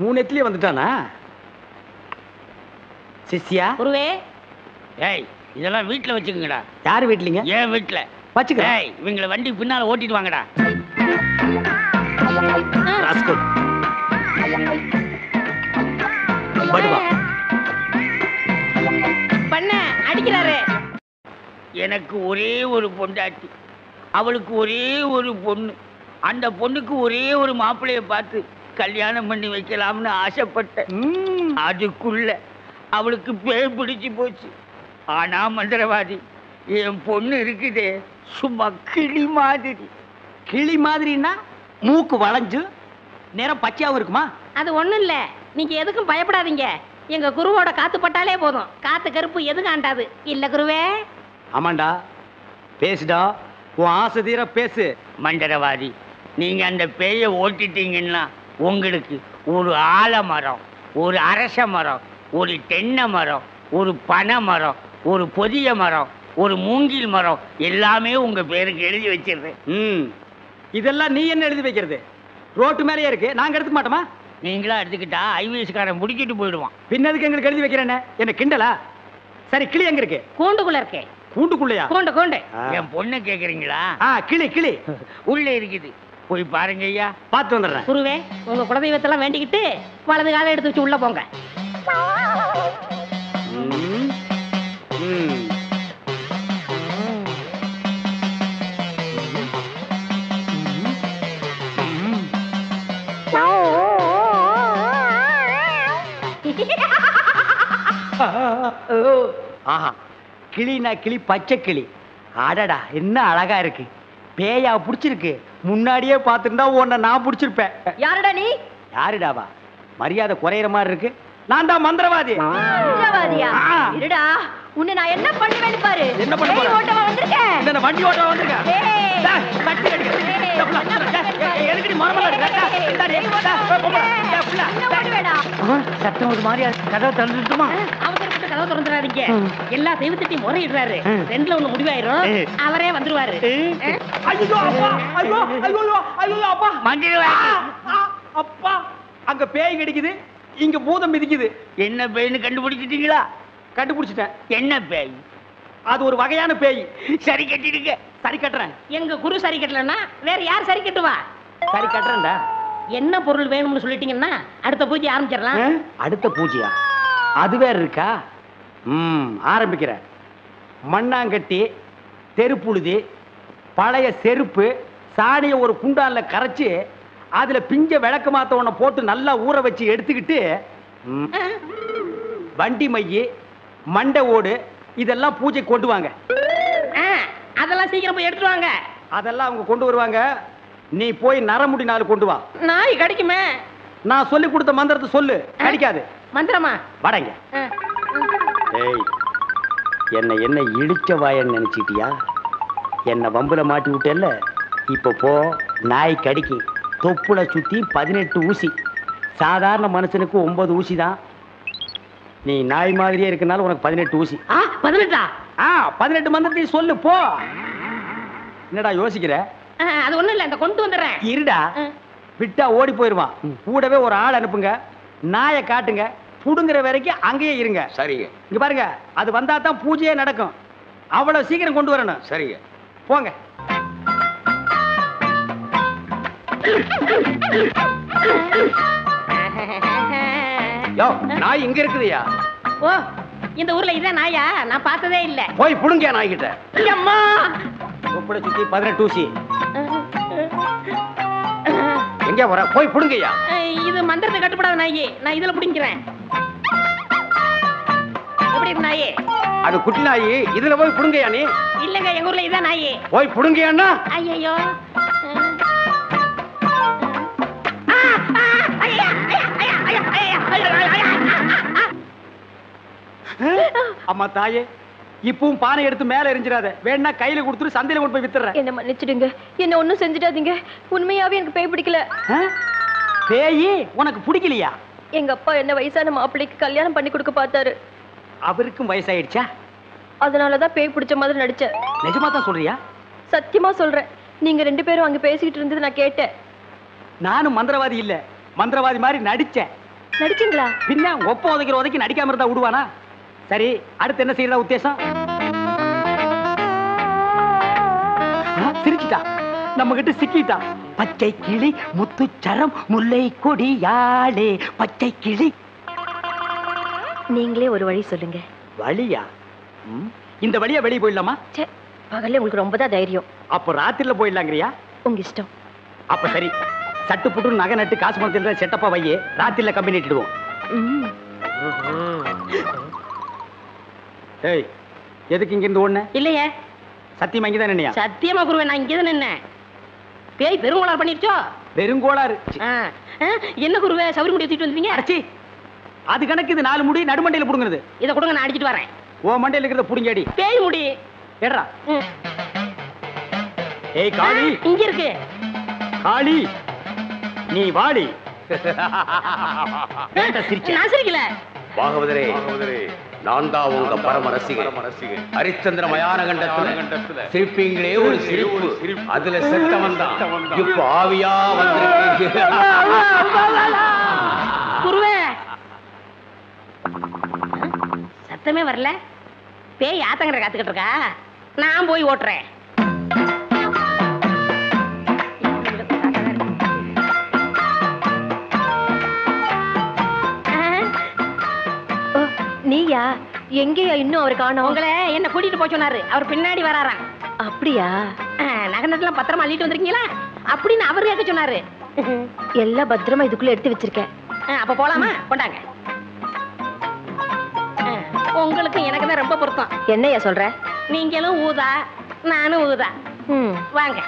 S1: 3 எத்துலயே வந்துட்டானா சிஷ்யா?
S4: குருவே.
S10: ஏய், இதெல்லாம் வீட்டுல வச்சுக்கங்கடா.
S1: யாரு வீட்லீங்க?
S10: ஏன் வீட்டுல
S1: வச்சுக்கிறேன்.
S10: ஏய், இவங்களை வண்டி பின்னால ஓட்டிட்டு வாங்கடா.
S1: ராஸ்கல். படுவா.
S4: பண்ண அடிக்கிறாரு.
S10: எனக்கு ஒரே ஒரு பொண்டாட்டி, அவளுக்கு ஒரே ஒரு பொண்ணு. அந்த பொண்ணுக்கு ஒரே ஒரு மாப்பிள்ளைய பார்த்து கல்யாணம் பண்ணி வைக்கலாம்னு ஆசைப்பட்டேன். அதுக்குள்ள அவளுக்கு பேர் பிடிச்சு போச்சு. ஆனா மந்திரவாதி, என் பொண்ணு இருக்குதே சும்மா கிளி மாதிரி.
S1: கிளி மாதிரின்னா மூக்கு வளைஞ்சு நேரம் பச்சையாவும் இருக்குமா?
S4: அது ஒண்ணும் இல்ல, நீங்க எதுக்கும் பயப்படாதீங்க. எங்க குருவோட காத்து பட்டாலே போதும், காத்து கருப்பு எதுவும் ஆண்டாது. இல்ல குருவே?
S1: ஆமாண்டா, பேசுடா, உன் ஆசை தீர பேசு.
S10: மந்திரவாதி, நீங்க அந்த பேயை ஓட்டிட்டீங்கன்னா உங்களுக்கு ஒரு ஆலமரம், ஒரு அரச மரம், ஒரு தென்னை மரம், ஒரு பனை மரம், ஒரு பொதிய மரம், ஒரு மூங்கில் மரம் எல்லாமே உங்க பேருக்கு எழுதி வச்சிருந்தேன்.
S1: இதெல்லாம் நீ என்ன எழுதி வைக்கிறது? ரோட்டு மேலேயே இருக்கு, நாங்க எடுத்துக்க மாட்டோமா?
S10: நீங்களா எடுத்துக்கிட்டா ஐவிஎஸ்காரன் முடிக்கிட்டு போயிடுவான்.
S1: பின்னதுக்கு எங்களுக்கு எழுதி வைக்கிறேன்னு என்ன கிண்டலா? சரி, கிளி எங்க இருக்கு?
S4: கூண்டுக்குள்ள இருக்கே.
S1: கூண்டுக்குள்ளையா?
S4: கூண்டு.
S10: என் பொண்ணை கேக்குறீங்களா?
S1: கிளி
S10: உள்ள இருக்குது, போய் பாருங்க ஐயா.
S1: பார்த்து வந்துடுறேன்.
S4: குருவே, உங்க குலதெய்வத்தெல்லாம் வேண்டிக்கிட்டு வலது காலை எடுத்து வச்சு உள்ள போங்க.
S1: ஆஹா, கிளினா கிளி, பச்சை கிளி. அடடா, என்ன அழகா இருக்கு. பேயா புடிச்சிருக்கு. முன்னாடியே பார்த்துருந்தா உன்னை நான் புடிச்சிருப்பேன்.
S2: யாருடா நீ?
S1: யாருடாவா? மரியாதை குறையிற மாதிரி இருக்கு. நான் தான் மந்திரவாதி.
S2: மந்திரவாதியா? இருடா, உன்னை நான் என்ன பண்ணுவேன்னு பாரு.
S1: என்ன பண்ண போற?
S2: ஓட்டவா வந்திருக்கேன்.
S1: இந்த வண்டி ஓட்டவா வந்திருக்கேன். கட்டி அடிக்க. எதுக்கு மரமல
S10: சத்தம் ஒரு மாதிரியா கதவை திறந்துட்டுமா?
S4: அவசரப்பட்டு கதவை திறந்துடாதீங்க. எல்லா தெய்வத்தையும் முறையிடுறாரு. ரெண்டுல ஒண்ணு முடிவாயிரும், அவரே வந்துருவாரு.
S1: ஐயோ அப்பா, ஐயோ ஐயோ ஐயோ அப்பா, அப்பா, அங்க பேய் கிடைக்குது, இங்க பூதம் மிதிக்குது.
S10: என்ன பேய்னு கண்டுபிடிச்சிட்டீங்களா?
S1: கண்டுபிடிச்சிட்டேன்.
S10: என்ன பேய்?
S1: அது ஒரு வகையான பேய்.
S10: சரி கட்டிடுங்க.
S1: சரி கட்டுறேன்.
S4: எங்க குரு சரி கட்டலன்னா வேற யார் சரி கட்டுவா?
S1: சரி கட்டுறேன்டா.
S4: என்ன பொருள் வேணும்னு சொல்லிட்டீங்கன்னா அடுத்த பூஜை ஆரம்பிச்சிடலாம்.
S1: அடுத்த பூஜையா? அது வேற இருக்கா? ஆரம்பிக்கிறேன். மண்ணாங்கட்டி, தெருப்புழுதி, பழைய செருப்பு, சாணியை ஒரு குண்டான்ல கரைச்சு அதுல பிஞ்ச விளக்கு மாத்த ஒண்ண போட்டு நல்லா ஊற வச்சு எடுத்துக்கிட்டு வண்டி மைய, மண்டை ஓடு இதெல்லாம் பூஜை கொண்டு வாங்க.
S4: அதெல்லாம் சீக்கிரம் போய் எடுத்துட்டு வாங்க.
S1: அதெல்லாம் அவங்க கொண்டு வருவாங்க. நீ போய் நரமுடி நாள் கொண்டு வா.
S4: நாய் கிடைக்குமே.
S1: நான் சொல்லி கொடுத்த மந்திரத்தை சொல்லு. கிடைக்காது.
S4: மந்திரமா?
S1: வாடங்க. ஏய், என்ன இடிச்ச வாயன்னு நினைச்சிட்டியா? என்ன வம்புல மாட்டி விட்டேல்ல, இப்ப போ. நாய் கடிக்கு. தொப்புல சுத்தி 18 ஊசி. சாதாரண மனுஷனுக்கு 9 ஊசி தான். நீ நாய் மாதிரியே இருக்கனால உனக்கு 18 ஊசி.
S4: 18?
S1: 18 மந்திரத்தையும் சொல்லு போ. என்னடா யோசிக்கிற?
S4: அது ஒண்ணும் இல்ல, இந்த கொண்டு வந்துடுறேன்.
S1: இருடா, விட்டா ஓடி போயிருவான். கூடவே ஒரு ஆள் அனுப்புங்க. நாயை காட்டுங்க. புடுங்குற வரைக்கும் அங்கேயே இருங்க.
S5: சரிங்க.
S1: இங்க பாருங்க, அது வந்தா தான் பூஜையே நடக்கும். அவ்வளவு சீக்கிரம் கொண்டு வரணும்.
S5: சரிங்க.
S1: போங்க. யோ, நாய் இங்க இருக்குதுயா.
S4: ஓ, இந்த ஊர்ல இதான் நாயா? நான் பார்த்ததே இல்ல.
S1: போய் புடுங்க நாய் கிட்ட.
S4: அம்மா,
S1: தொப்புளை சுத்தி 18 ஊசி. எங்க வர? போய் புடுங்கய்யா.
S4: இது மந்திரத்தை கட்டுப்படாத நாயி. நான் இதுல புடிங்கிறேன். எப்படி இருக்கு நாயி?
S1: அது குட்டி நாயி. இதுல போய் புடுங்கய்யா நீ.
S4: இல்லங்க, எங்க ஊர்ல இதான் நாயி.
S1: போய் புடுங்கய்யான்னா.
S4: ஐயோ,
S1: அம்மா தாயே, இப்பவும் பானை எடுத்து மேல எரிஞ்சிடாத. வேணா கையில கொடுத்துட்டு சந்தையில கொண்டு போய் வித்துறேன்.
S2: என்ன மன்னிச்சிடுங்க, என்ன ஒண்ணும் செஞ்சிடாதீங்க. உண்மையாவே எனக்கு பேய் பிடிக்கல.
S1: பேய் உனக்கு பிடிக்கலையா?
S2: எங்க அப்பா என்ன வயசான மாப்பிள்ளைக்கு கல்யாணம் பண்ணி கொடுக்க பார்த்தாரு.
S1: அவருக்கும் வயசாயிடுச்சா?
S2: அதனாலதான் பேய் பிடிச்ச மாதிரி நடிச்சேன்.
S1: நிஜமா தான் சொல்றியா?
S2: சத்தியமா சொல்றேன். நீங்க 2 பேரும் அங்க பேசிக்கிட்டு இருந்தது நான் கேட்டேன்.
S1: நானும் மந்திரவாதி இல்ல, மந்திரவாதி மாதிரி நடிச்சேன்.
S2: நடிச்சீங்களா?
S1: பின்ன ஒப்ப உதைக்கிற உதைக்கு நடிக்காம இருந்தா விடுவானா? சரி, அடுத்து என்ன செய்யறதா உத்தேசம்? சிரிச்சிட்டா, நம்ம கிட்ட சிக்கிட்டா. பச்சை கிளி முத்துச்சரம் முல்லை கொடியாளே பச்சை கிளி.
S2: நீங்களே ஒரு வழி சொல்லுங்க.
S1: வழியா? இந்த வழியா வெளியே போயிடலாமா?
S2: பகல்ல உங்களுக்கு ரொம்ப தான் தைரியம்.
S1: அப்ப ராத்திரில போயிடலாங்கிறியா?
S2: உங்க இஷ்டம்.
S1: அப்ப சரி, சட்டு புட்டு நகை நட்டு காசு பணத்தில் செட்டப்பா வையே, ராத்திரில கம்பெனி இட்டுடுவோம். ஏய், எதுக்கு இங்க இருந்து ஓடுன?
S4: இல்லையே.
S1: சத்தியமா இங்கதான் நின்னையா?
S4: சத்தியமா குருவே, நான் இங்கதான் நின்னேன். பேய் பெருங்கோளாறு பண்ணிருச்சோ?
S1: பெருங்கோளாறு.
S4: என்ன குருவே சவுரி முடி தூக்கிட்டு வந்தீங்க?
S1: அடச்சி, அது கணக்கு. இது 4 முடி நடுமண்டையில புடுங்குறது.
S4: இதை கொடுங்க, நான் அடிச்சிட்டு வரேன்.
S1: ஓ மண்டையில இருக்கிறத புடுங்கடி.
S4: பேய் முடி
S1: ஏடா. ஏய் காளி,
S4: இங்க இருக்கு.
S1: காளி நீ வாடி.
S4: நான் சிரிக்கல.
S11: பாகவதரே, நான் தான் உங்க பரம ரசிகன். ஹரிச்சந்திர மயான கண்டத்துல சிரிப்பீங்களே ஒரு சிரிப்பு, அதுல செத்தவன் தான் இப்ப ஆவியா வந்திருக்கு.
S4: குருவே, சத்தமே வரல. பேய் ஆத்தங்கரை காத்துக்கிட்டு இருக்கா. நான் போய் ஓட்டுறேன்.
S2: நீயா? எங்கேயா இன்னும் அவர் காணோம்?
S4: உங்களை என்ன கூட்டிட்டு போய் சொன்னாரு. அவர் பின்னாடி வராராம்.
S2: அப்படியா?
S4: நகனத்தெல்லாம் பத்திரமா அள்ளிட்டு வந்திருக்கீங்களா அப்படின்னு அவர் கேட்க சொன்னாரு.
S2: எல்லாம் பத்திரமா இதுக்குள்ள எடுத்து வச்சிருக்கேன்.
S4: அப்ப போலாமா? கொண்டாங்க. உங்களுக்கு எனக்கு தான் ரொம்ப பொருத்தம்.
S2: என்னையா சொல்ற?
S4: நீங்களும் ஊதா, நானும் ஊதா. வாங்க.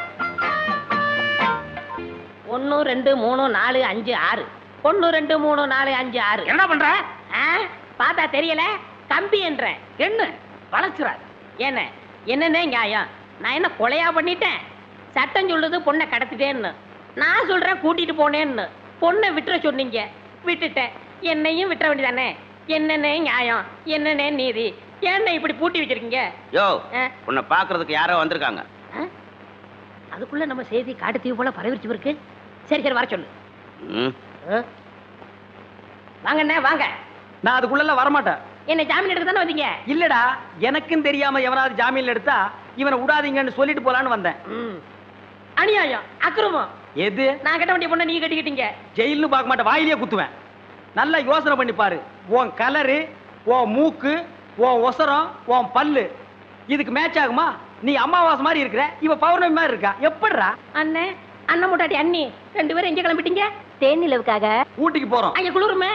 S4: 1 2 3 4 5 6. 1 2 3 4 5 6. என்ன பண்ற? பார்த்தா தெரியல. கம்பி என்ற என்ன வளர்ச்சுறாரு. என்ன என்னன்னே நியாயம்? நான் என்ன கொலையா பண்ணிட்டேன்? சட்டம் சொல்லுது பொண்ணை கடத்திட்டேன்னு. நான் சொல்றேன் கூட்டிட்டு போனேன்னு. பொண்ணை விட்டுற சொன்னீங்க, விட்டுட்டேன். என்னையும் விட்டுற வேண்டியதானே? என்னன்னே நியாயம்? என்னன்னே நீதி? என்ன இப்படி பூட்டி வச்சிருக்கீங்க?
S1: யோ, உன்னை பாக்குறதுக்கு யாரோ வந்திருக்காங்க.
S4: அதுக்குள்ள நம்ம செய்தி காட்டு தீவு போல பரவிச்சு இருக்கு. சரி சரி, வர சொல்லு. வாங்கண்ணே வாங்க.
S1: நான் அதுக்குள்ள வரமாட்டேன்.
S4: என்ன ஜாமீன் எடுக்க தானே வந்தீங்க?
S1: இல்லடா, எனக்கும் தெரியாம எவனாவது ஜாமீன்ல எடுத்தா இவனை விடாதீங்கன்னு சொல்லிட்டு போலான்னு வந்தேன்.
S4: அநியாயம், அக்கிரமம்.
S1: எது?
S4: நான் கட்ட வேண்டிய பொண்ணை நீங்க கட்டிக்கிட்டீங்க.
S1: ஜெயில்னு பார்க்க மாட்டேன், வாயிலேயே குத்துவேன். நல்லா யோசனை பண்ணி பாரு. உன் கலரு, உன் மூக்கு, உன் ஒசரம், உன் பல்லு இதுக்கு மேட்ச் ஆகுமா? நீ அமாவாசை மாதிரி இருக்கிற, இவ பௌர்ணமி மாதிரி இருக்கா. எப்படிடா?
S4: அண்ணே, அண்ணன் முட்டாட்டி அண்ணி 2 பேரும் எங்க கிளம்பிட்டீங்க?
S2: தேனிலவுக்காக
S1: ஊட்டிக்கு போறோம்.
S4: அங்க குளிருமே,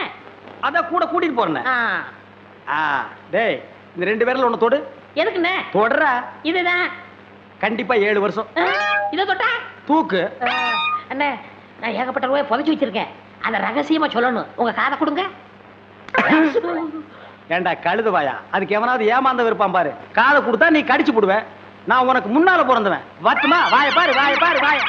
S1: அத கூட கூட்டிட்டு போறேன். டேய், இந்த 2 பேர்ல ஒண்ணு தொடு.
S4: எதுக்குண்ணே?
S1: தொடற.
S4: இதுதான்
S1: கண்டிப்பா 7 வருஷம்.
S4: இத தொட்டா
S1: தூக்கு.
S4: அண்ணே, நான் ஏகப்பட்ட ரூபாய் புதைச்சு வச்சிருக்கேன். அத ரகசியமா சொல்லணும். உங்க காதை கொடுங்க.
S1: ஏண்டா கழுது வாயா, அதுக்கு எவனாவது ஏமாந்த விருப்பான் பாரு. காதை கொடுத்தா நீ கடிச்சு போடுவேன். நான் உனக்கு முன்னால பிறந்தவன். வட்டுமா? வாய பாரு, வாய பாரு, வாய.